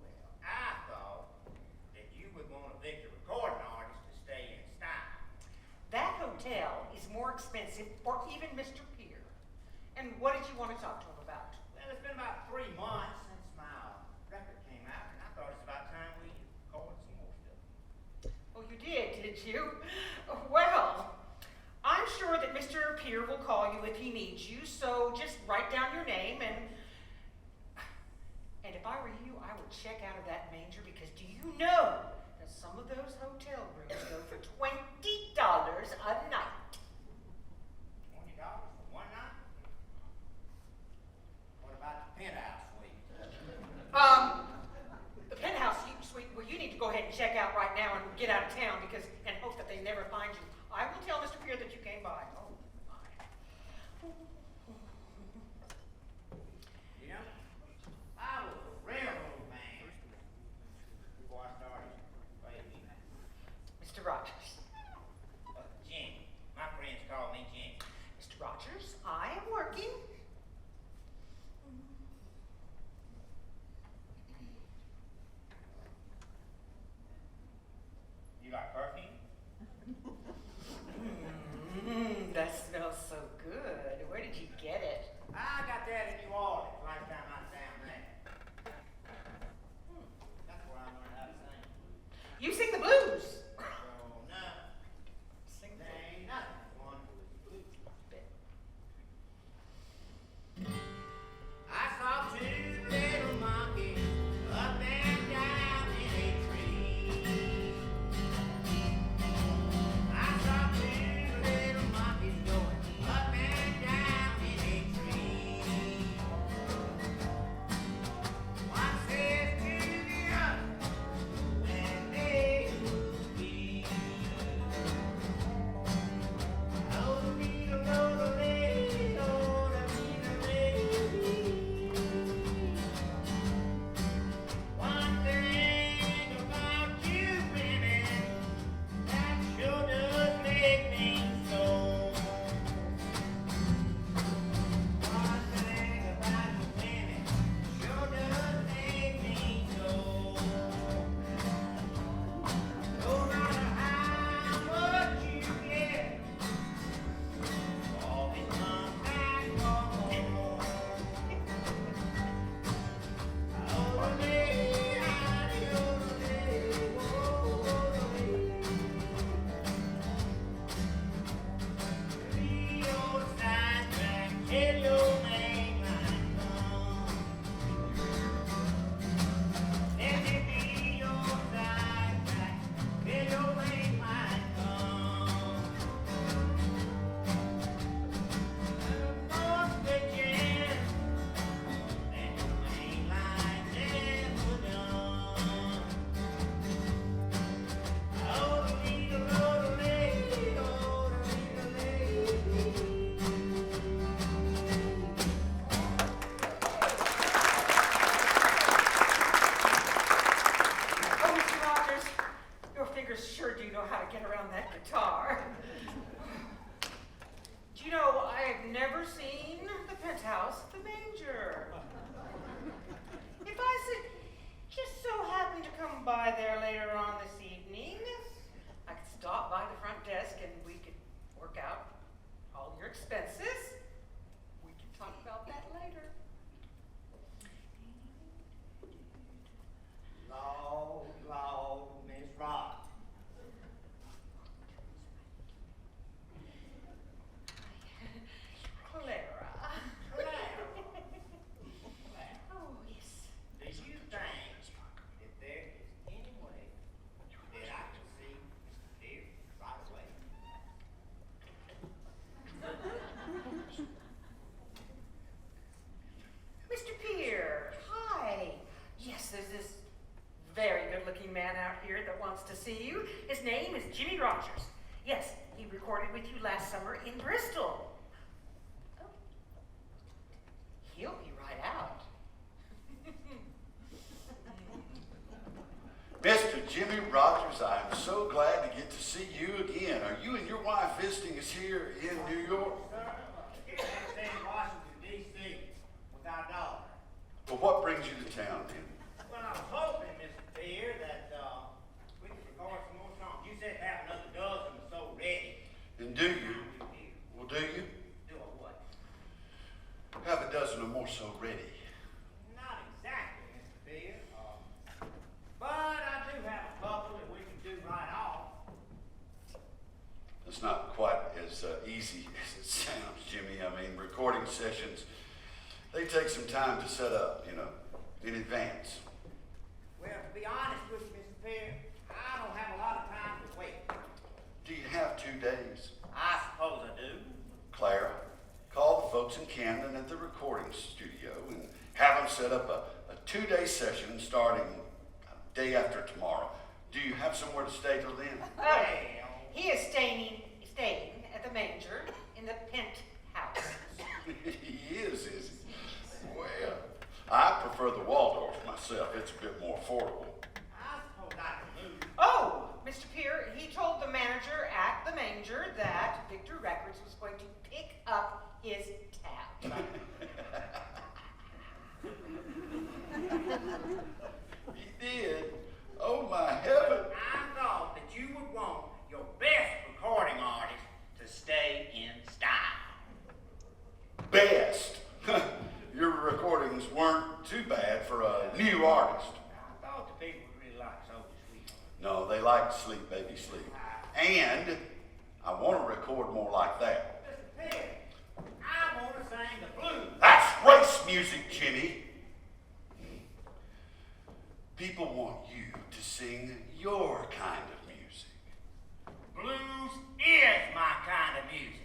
Well, I thought that you would want a Victor recording artist to stay in style. That hotel is more expensive for even Mr. Pierre. And what did you want to talk to him about? Well, it's been about 3 months since my record came out, and I thought it's about time we recorded some more stuff. Oh, you did you? Well, I'm sure that Mr. Pierre will call you if he needs you, so just write down your name and if I were you, I would check out of that manger, because do you know that some of those hotel rooms go for $20 a night? $20 for one night? What about the penthouse suite? The penthouse suite, well, you need to go ahead and check out right now and get out of town, and hope that they never find you. I will tell Mr. Pierre that you came by. Oh, my. You know, I was a railroad man before I started playing music. Mr. Rodgers, fingers sure do know how to get around that guitar. Do you know, I've never seen the penthouse at the Manger. If I should just so happen to come by there later on this evening, I could stop by the front desk and we could work out all your expenses. We can talk about that later. Lord, Miss Rod. Clara. Oh, yes. Do you think that there is any way that I can see Mr. Deer right away? Mr. Peer, hi. Yes, there's this very good-looking man out here that wants to see you. His name is Jimmie Rodgers. Yes, he recorded with you last summer in Bristol. Oh. He'll be right out. Mr. Jimmie Rodgers, I am so glad to get to see you again. Are you and your wife visiting us here in New York? Here in Washington, D.C. with our daughter. Well, what brings you to town then? Well, I was hoping, Mr. Deer, that we could record some more songs. You said have another dozen or so ready. And do you? Well, do you? Do a what? Have a dozen or more so ready. Not exactly, Mr. Deer. But I do have a couple that we can do right off. It's not quite as easy as it sounds, Jimmy. I mean, recording sessions, they take some time to set up, in advance. Well, to be honest with you, Mr. Peer, I don't have a lot of time to wait. Do you have 2 days? I suppose I do. Clara, call the folks in Camden at the recording studio and have them set up a 2-day session starting day after tomorrow. Do you have somewhere to stay till then? Well, He is staying at the Manger in the penthouse. He is he? Well, I prefer the Waldorf myself. It's a bit more affordable. I suppose I can move. Oh, Mr. Peer, he told the manager at the Manger that Victor Records was going to pick up his tab. He did? Oh, my heaven. I thought that you would want your best recording artist to stay in style. Best. Your recordings weren't too bad for a new artist. I thought the people would really like Soul Sweet. No, they like Sleep, Baby, Sleep. And I want to record more like that. Mr. Peer, I want to sing the blues. That's race music, Jimmy. People want you to sing your kind of music. Blues is my kind of music.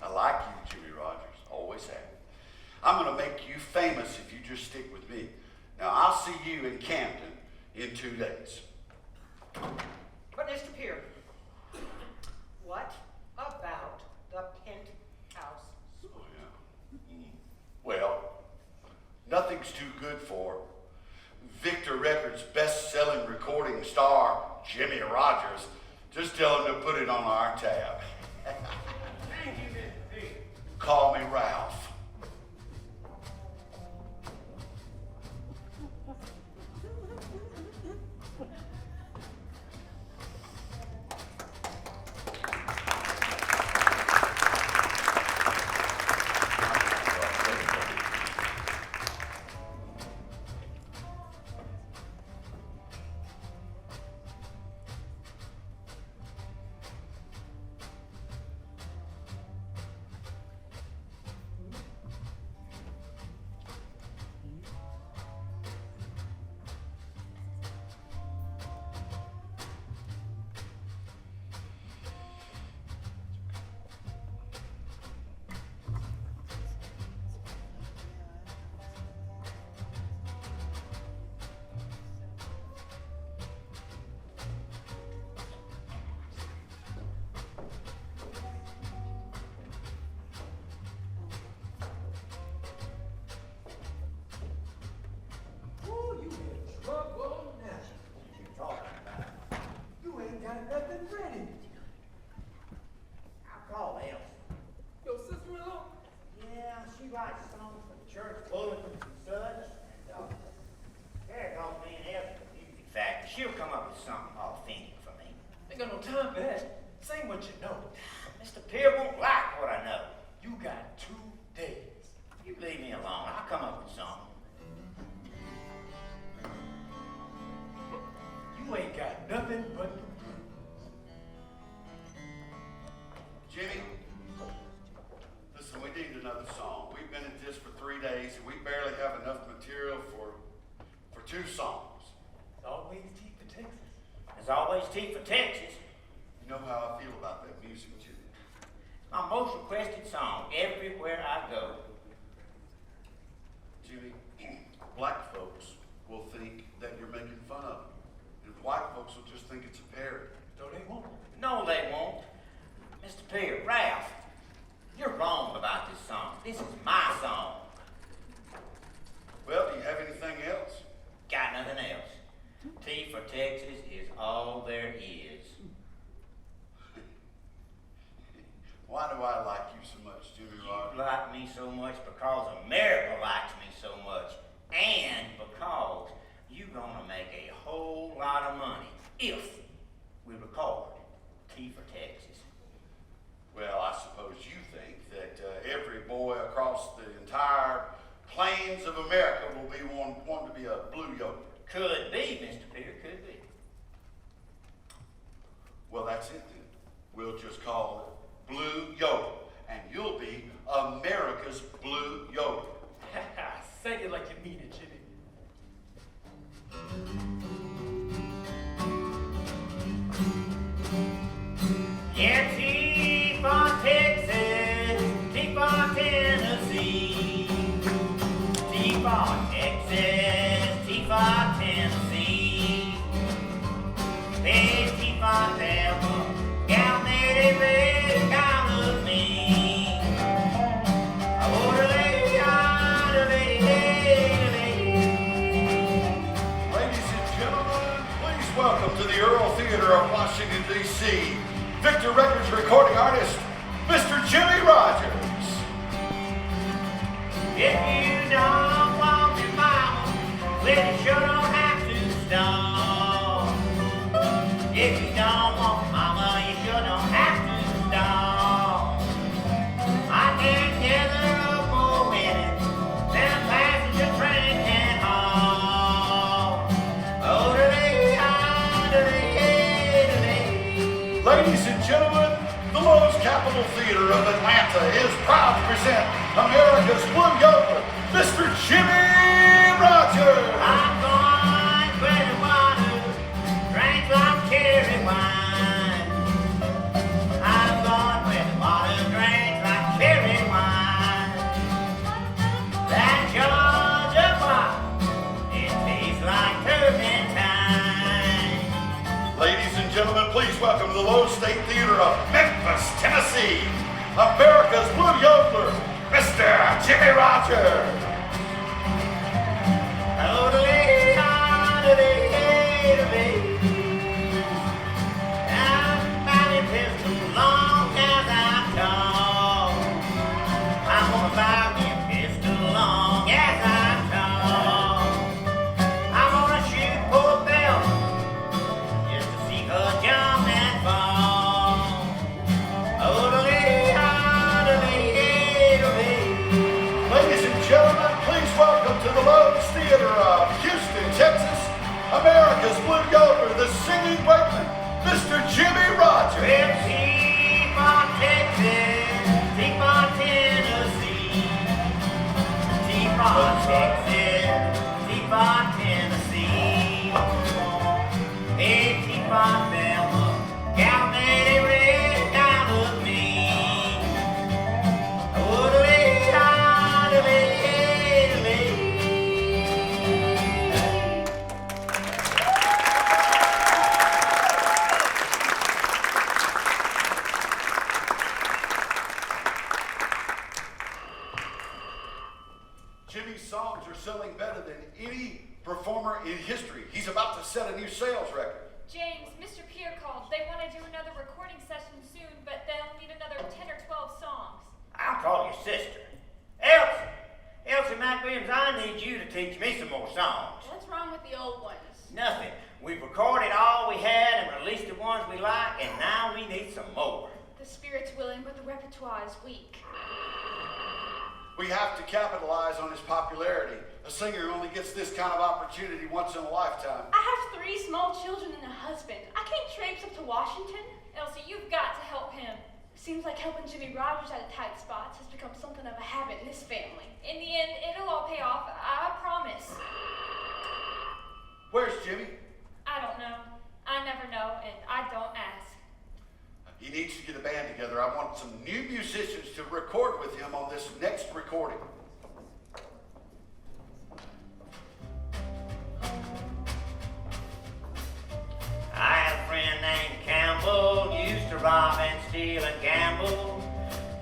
I like you, Jimmie Rodgers. Always have. I'm going to make you famous if you just stick with me. Now, I'll see you in Camden in 2 days. But Mr. Peer, what about the penthouse suite? Oh, yeah. Well, nothing's too good for Victor Records' best-selling recording star, Jimmie Rodgers. Just tell him to put it on our tab. Thank you, Mr. Peer. Call me Ralph. requested song everywhere I go. Jimmy, black folks will think that you're making fun of them. And white folks will just think it's a parody. No, they won't. No, they won't. Mr. Pierre, Ralph, you're wrong about this song. This is my song. Well, do you have anything else? Got nothing else. T for Texas is all there is. Why do I like you so much, Jimmie You Rodgers? like me so much because America likes me so much, and because you're gonna make a whole lot of money if we record T for Texas. Well, I suppose you think that every boy across the entire plains of America will be wanting to be a blue yodeler. Could be, Mr. Pierre, could be. Well, that's it then. We'll just call it Blue Yodeler, and you'll be America's Blue Yodeler. Say it like you mean it, Jimmy. Yeah, T for Texas, T for Tennessee, T for Texas, T for Tennessee. There's T for Thelma, gal made a big out of me. Ladies and gentlemen, please welcome to the Earl Theater of Washington, D.C., Victor Records recording artist, Mr. Jimmie Rodgers. If you don't want your mama, then you sure don't have to stop. If you don't want mama, you sure don't have to stop. I can't gather up more minutes than a passenger train can haul. Oh, Ladies and gentlemen, the Lowe's Capitol Theater of Atlanta is proud to present America's Blue Yodeler, Mr. Jimmie Rodgers. I'm going where the water drinks like cherry wine. I'm going where the water drinks like cherry wine. That Georgia wine, it tastes like turpentine. Ladies and gentlemen, please welcome to the Lowe's State Theater of Memphis, Tennessee, America's Blue Yodeler, Mr. Jimmie Rodgers. Ladies and gentlemen, please welcome to the Lowe's Theater of Houston, Texas, America's Blue Yodeler, the singing brakeman, Mr. Jimmie Rodgers. T for Texas, T for Tennessee, T for Texas, T for Tennessee. Hey, T for Thelma, gal made a red out of me. Jimmie's songs are selling better than any performer in history. He's about to set a new sales record. James, Mr. Pierre called. They want to do another recording session soon, but they'll need another 10 or 12 songs. I'll call your sister. Elsie McWilliams, I need you to teach me some more songs. What's wrong with the old ones? Nothing. We've recorded all we had and released the ones we like, and now we need some more. The spirit's willing, but the repertoire is weak. We have to capitalize on his popularity. A singer only gets this kind of opportunity once in a lifetime. I have 3 small children and a husband. I can't traipse up to Washington. Elsie, you've got to help him. Seems like helping Jimmie Rodgers out of tight spots has become something of a habit in this family. In the end, it'll all pay off. I promise. Where's Jimmie? I don't know. I never know, and I don't ask. he needs to get a band together. I want some new musicians to record with him on this next recording. I had a friend named Campbell, used to rob and steal and gamble.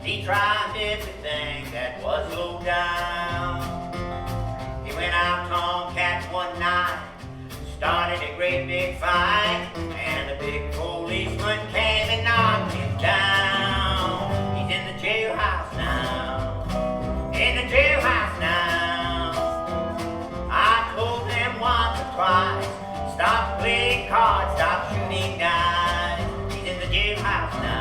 He tried everything that was low down. He went out tomcats one night, started a great big fight, and a big policeman came and knocked him down. He's in the jailhouse now, in the jailhouse now. I told him once or twice, stop playing cards, stop shooting guys. He's in the jailhouse now.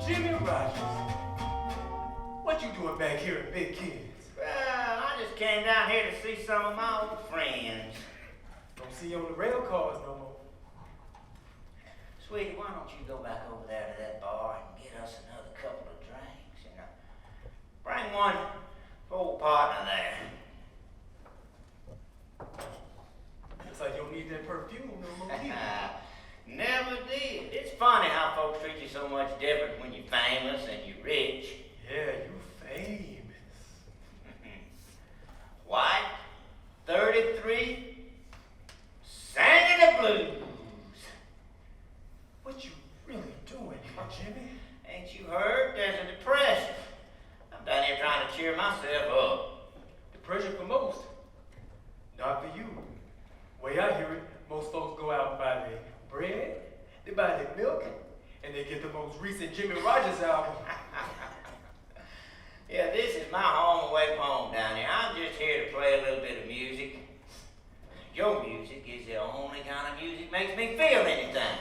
Jimmie Rodgers, what you doing back here at Big Kids? Well, I just came down here to see some of my old friends. Don't see you on the rail cars no more. Sweetie, why don't you go back over there to that bar and get us another couple of drinks, you know? Bring one for old partner there. Looks like you don't need that perfume no more either. Never did. It's funny how folks treat you so much different when you're famous and you're rich. Yeah, you famous. White, 33, singing the blues. What you really doing here, Jimmy? Ain't you heard? There's a depression. I'm down here trying to cheer myself up. Depression for most. Not for you. Way I hear it, most folks go out and buy their bread, they buy their milk, and they get the most recent Jimmie Rodgers album. Yeah, this is my home away from home down here. I'm just here to play a little bit of music. Your music is the only kind of music makes me feel anything.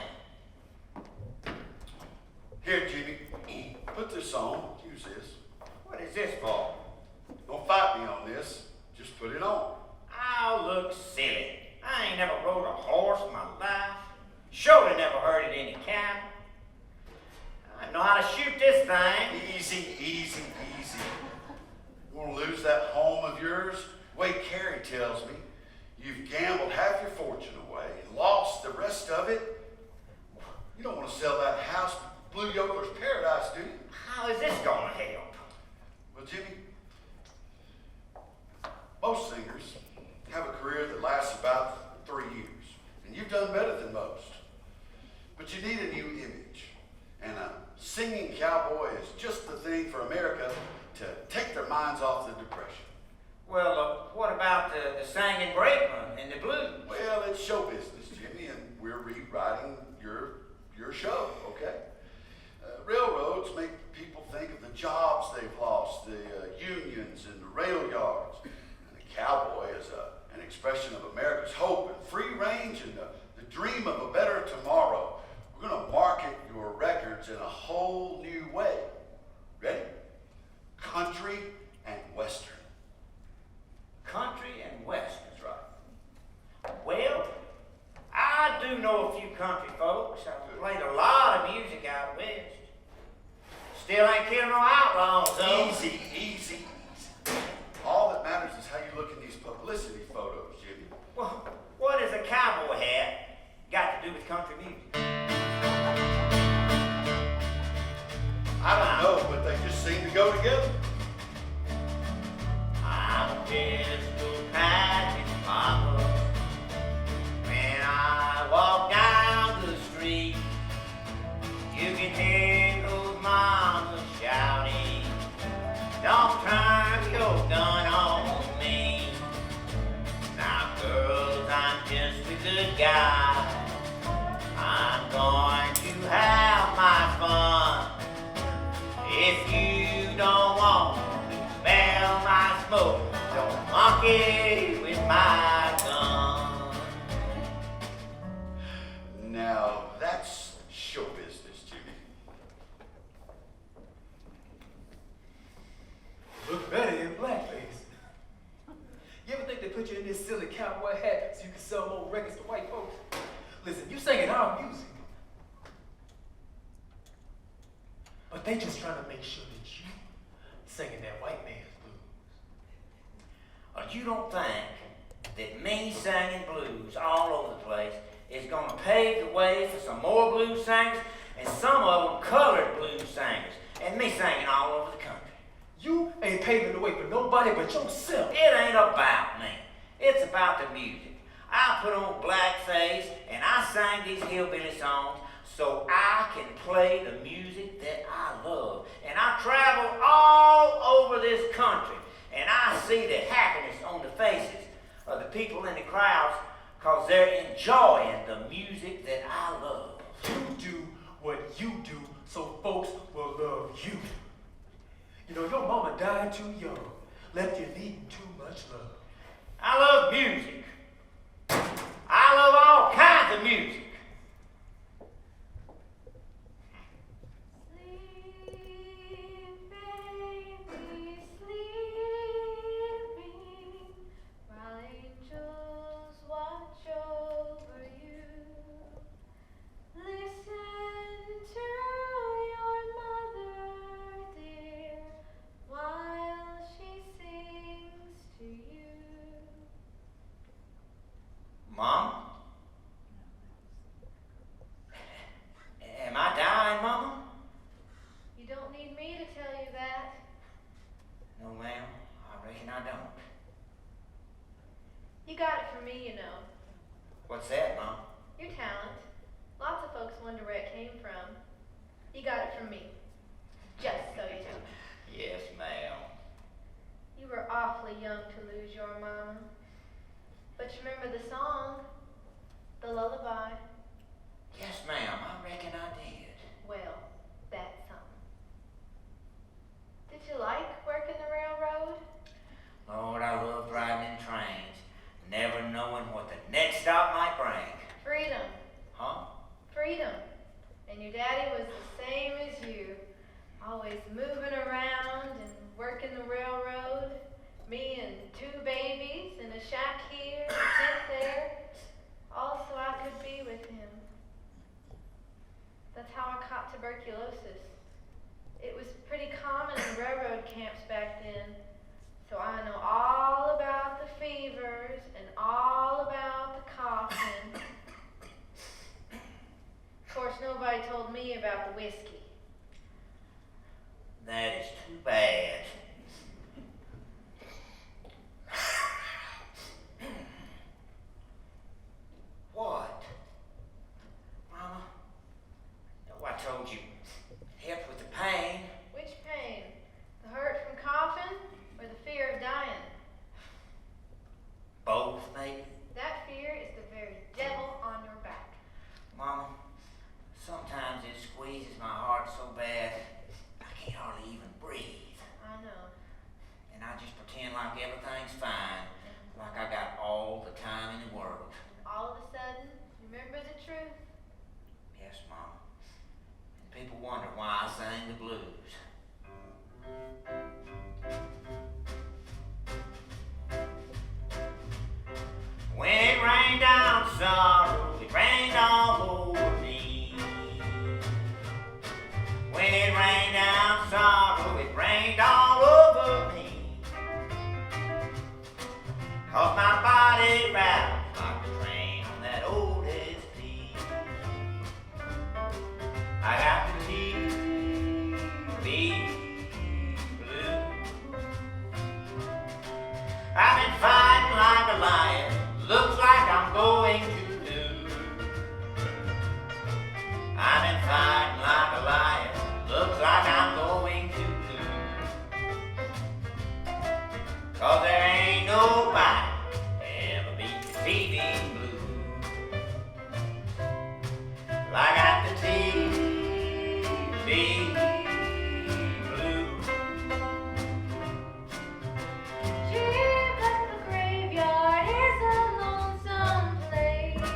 Here, Jimmy, put this on. Use this. What is this for? Don't fight me on this. Just put it on. Oh, look silly. I ain't never rode a horse in my life. Surely never herded any cattle. I know how to shoot this thing. Easy, easy, easy. You want to lose that home of yours? The way Carrie tells me, you've gambled half your fortune away and lost the rest of it. You don't want to sell that house, Blue Yodeler's Paradise, do you? How is this gonna help? Well, Jimmy, most singers have a career that lasts about 3 years, and you've done better than most. But you need a new image, and a singing cowboy is just the thing for America to take their minds off the depression. Well, what about the singing brakeman and the blues? Well, it's show business, Jimmy, and we're rewriting your show, okay? Railroads make people think of the jobs they've lost, the unions and the rail yards. And the cowboy is an expression of America's hope and free range and the dream of a better tomorrow. We're going to market your records in a whole new way. Ready? Country and Western. Country and Western. That's right. Well, I do know a few country folks. I've played a lot of music out west. Still ain't killed no outlaws, though. Easy, easy, easy. All that matters is how you look in these publicity photos, Jimmy. Well, what does a cowboy hat got to do with country music? I don't know, but they just seem to go together. I'm a pistol packing mama. When I walk down the street, you can hear those mamas shouting, don't turn your gun on me. Now girls, I'm just a good guy. I'm going to have my fun. If you don't want to smell my smoke, don't cowboy hat so you can sell more records to white folks. Listen, you singing our music. But they just trying to make sure that you singing that white man's blues. You don't think that me singing blues all over the place is going to pave the way for some more blues singers, and some of them colored blues singers, and me singing all over the country? You ain't paving the way for nobody but yourself. It ain't about me. It's about the music. I put on blackface and I sing these hillbilly songs so I can play the music that I love. And I travel all over this country and I see the happiness on the faces of the people in the crowds because they're enjoying the music that I love. You do what you do so folks will love you. You know, your mama died too young, left you needing too much love. I love music. I love all kinds of music. Sleep, baby, sleeping, while angels watch over you. Listen to your mother, dear, while she sings to you. Mom? Am I dying, Mama? You don't need me to tell you that. No, ma'am. I reckon I don't. You got it from me, you know. What's that, Mom? Your talent. Lots of folks wonder where it came from. You got it from me. Just so you know. Yes, ma'am. You were awfully young to lose your mama. But you remember the song? The lullaby? Yes, ma'am. I reckon I did. Well, that's something. Did you like working the railroad? Lord, I loved riding in trains, never knowing what the next stop might bring. Freedom. Huh? Freedom. And your daddy was the same as you. Always moving around and working the railroad. Me and 2 babies in a shack here, a tent there. All so I could be with him. That's how I caught tuberculosis. It was pretty common in railroad camps back then. So I know all about the fevers and all about the coughing. Of course, nobody told me about the whiskey. That is too bad. What? Mama? No, I told you. Help with the pain. Which pain? The hurt from coughing or the fear of dying? Both, maybe. That fear is the very devil on your back. Mama, sometimes it squeezes my heart so bad I can't hardly even breathe. I know. And I just pretend like everything's fine, like I got all the time in the world. All of a sudden, remember the truth. Yes, Mama. And people wonder why I sang the blues. When it rained down sorrow, it rained all over me. When it rained down sorrow, it rained all over me. 'Cause my body rattled like a train on that old SP. I got the TV blue. I've been fighting like a lion. Looks like I'm going to lose. I've been fighting like a lion. Looks like I'm going to lose. 'Cause there ain't nobody ever beat the TV blue. Like at the TV blue. Gee, but the graveyard is a lonesome place.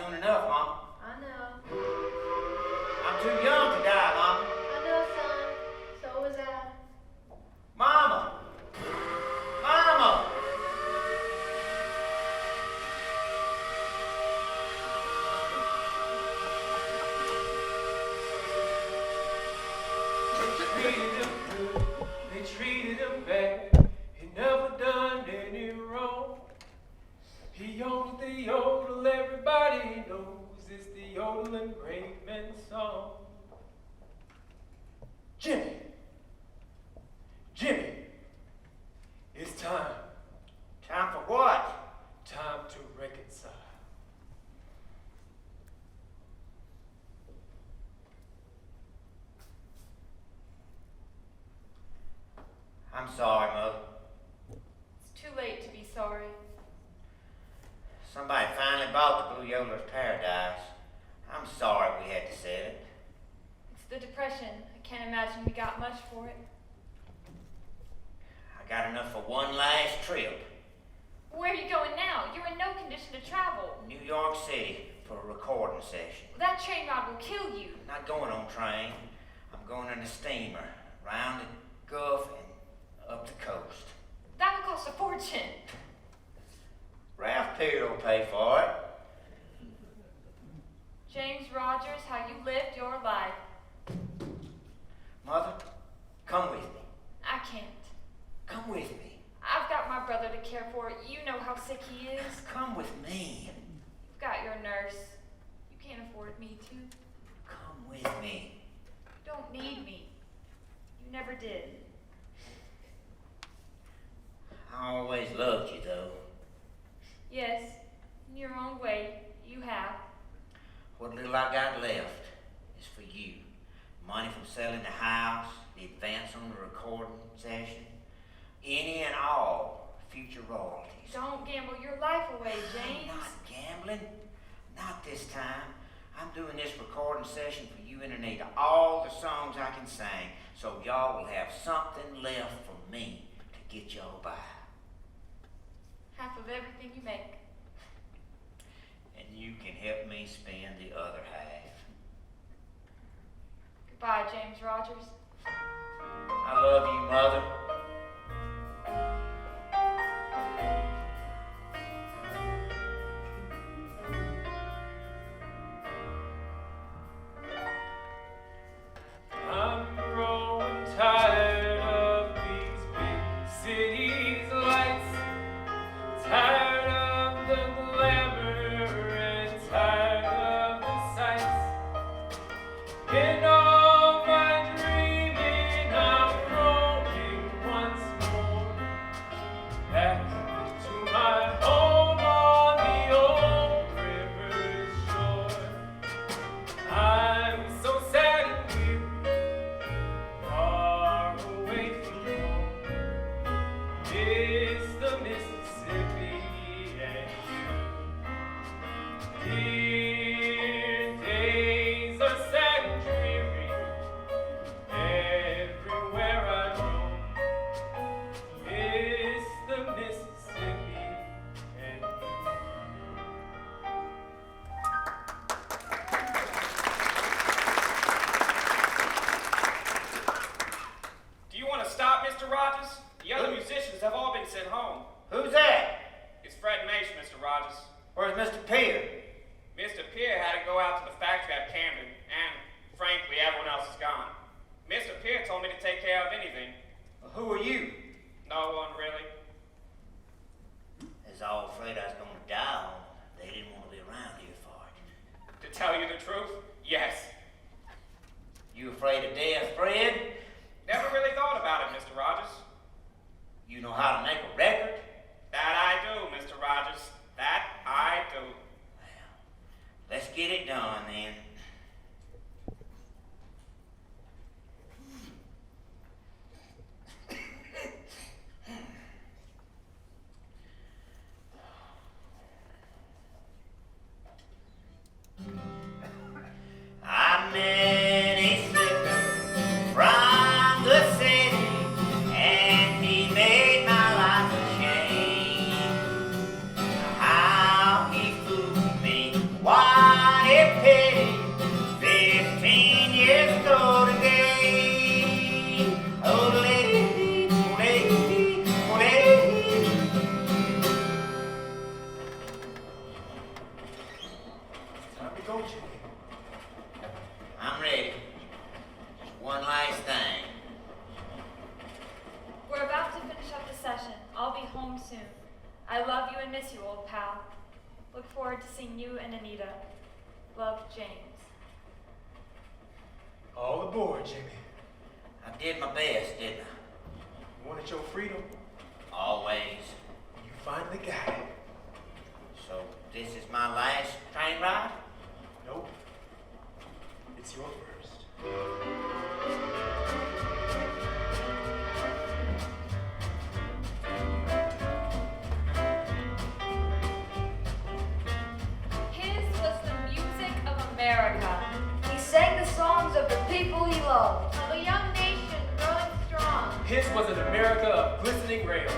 soon enough, Mama. I know. I'm too young to die, Mama. I know, son. So was I. Mama! Mama! They treated him bad. He never done any wrong. He owns the yodel, everybody knows it's the yodeling brakeman song. Jimmie, it's time. Time for what? Time to reconcile. I'm sorry, Mother. It's too late to be sorry. Somebody finally bought the Blue Yodeler's Paradise. I'm sorry we had to sell it. It's the Depression. I can't imagine we got much for it. I got enough for one last trip. Where are you going now? You're in no condition to travel. New York City for a recording session. That train ride will kill you. I'm not going on train. I'm going in a steamer, round the Gulf and up the coast. That would cost a fortune. Ralph Peer will pay for it. James Rodgers, how you lived your life. Mother, come with me. I can't. Come with me. I've got my brother to care for. You know how sick he is. Come with me. You've got your nurse. You can't afford me to. Come with me. You don't need me. You never did. I always loved you, though. Yes, in your own way, you have. What little I got left is for you. Money from selling the house, the advance on the recording session, any and all future royalties. Don't gamble your life away, James. I'm not gambling. Not this time. I'm doing this recording session for you and Anita. All the songs I can sing, so y'all will have something left for me to get y'all by. Half of everything you make. And you can help me spend the other half. Goodbye, James Rodgers. I love you, Mother. I'm growing tired of these big cities' lights. Tired of the glamour and tired of the sights. In all my dreaming, I'm roaming once more back to my home on the old river's shore. I'm so sad and weary, far away from home. It's the Mississippi and you. Dear days are sad and dreary, everywhere I roam. It's the Mississippi and you. Do you want to stop, Mr. Rodgers? The other musicians have all been sent home. Who's that? It's Fred Mace, Mr. Rodgers. Where's Mr. Peer? Mr. Peer had to go out to the factory at Camden, and frankly, everyone else is gone. Mr. Peer told me to take care of anything. Who are you? No one really. Is all afraid I was going to die on. They didn't want to be around here for it. To tell you the truth, yes. You afraid of death, Fred? Never really thought about it, Mr. Rodgers. You know how to make a record? That I do, Mr. Rodgers. That I do. Well, let's get it done then. I met a slipper from the city, and he made my life a soon. I love you and miss you, old pal. Look forward to seeing you and Anita. Love, James. All aboard, Jimmy. I did my best, didn't I? You wanted your freedom, Always. and you finally got it. So this is my last train ride? Nope. It's your first. His was the music of America. He sang the songs of the people he loved. Of a young nation growing strong. His was an America of glistening rails.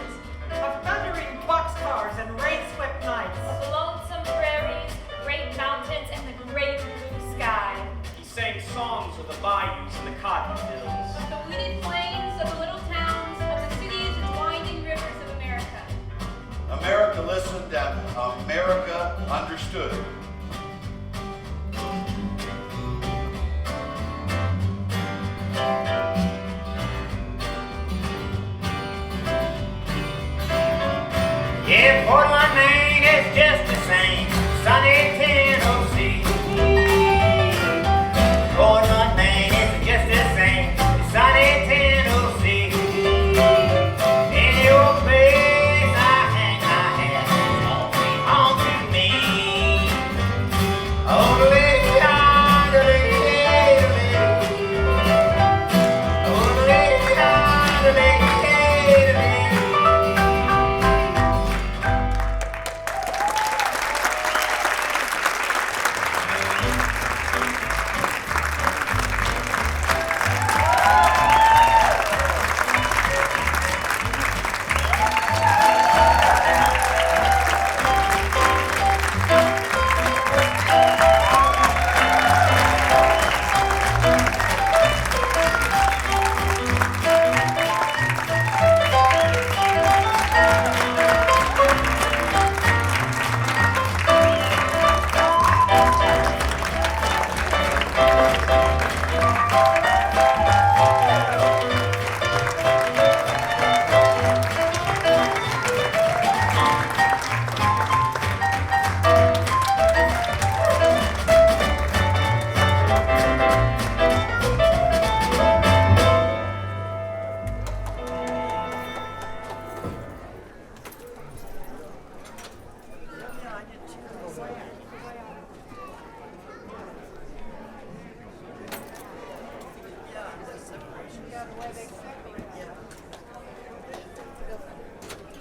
Of thundering boxcars and rain-swept nights. Of lonesome prairies, great mountains, and the great blue sky. He sang songs of the bayous and the cotton hills. Of the wooded plains, of the little towns, of the cities and winding rivers of America. America listened and America understood. Yeah, Portland, Maine is just the same. Sunny Tennessee. Portland, Maine is just the same. Sunny Tennessee. In your place, I hang my hat. Home to me. Oh, the lady, the lady, oh, the lady, the lady.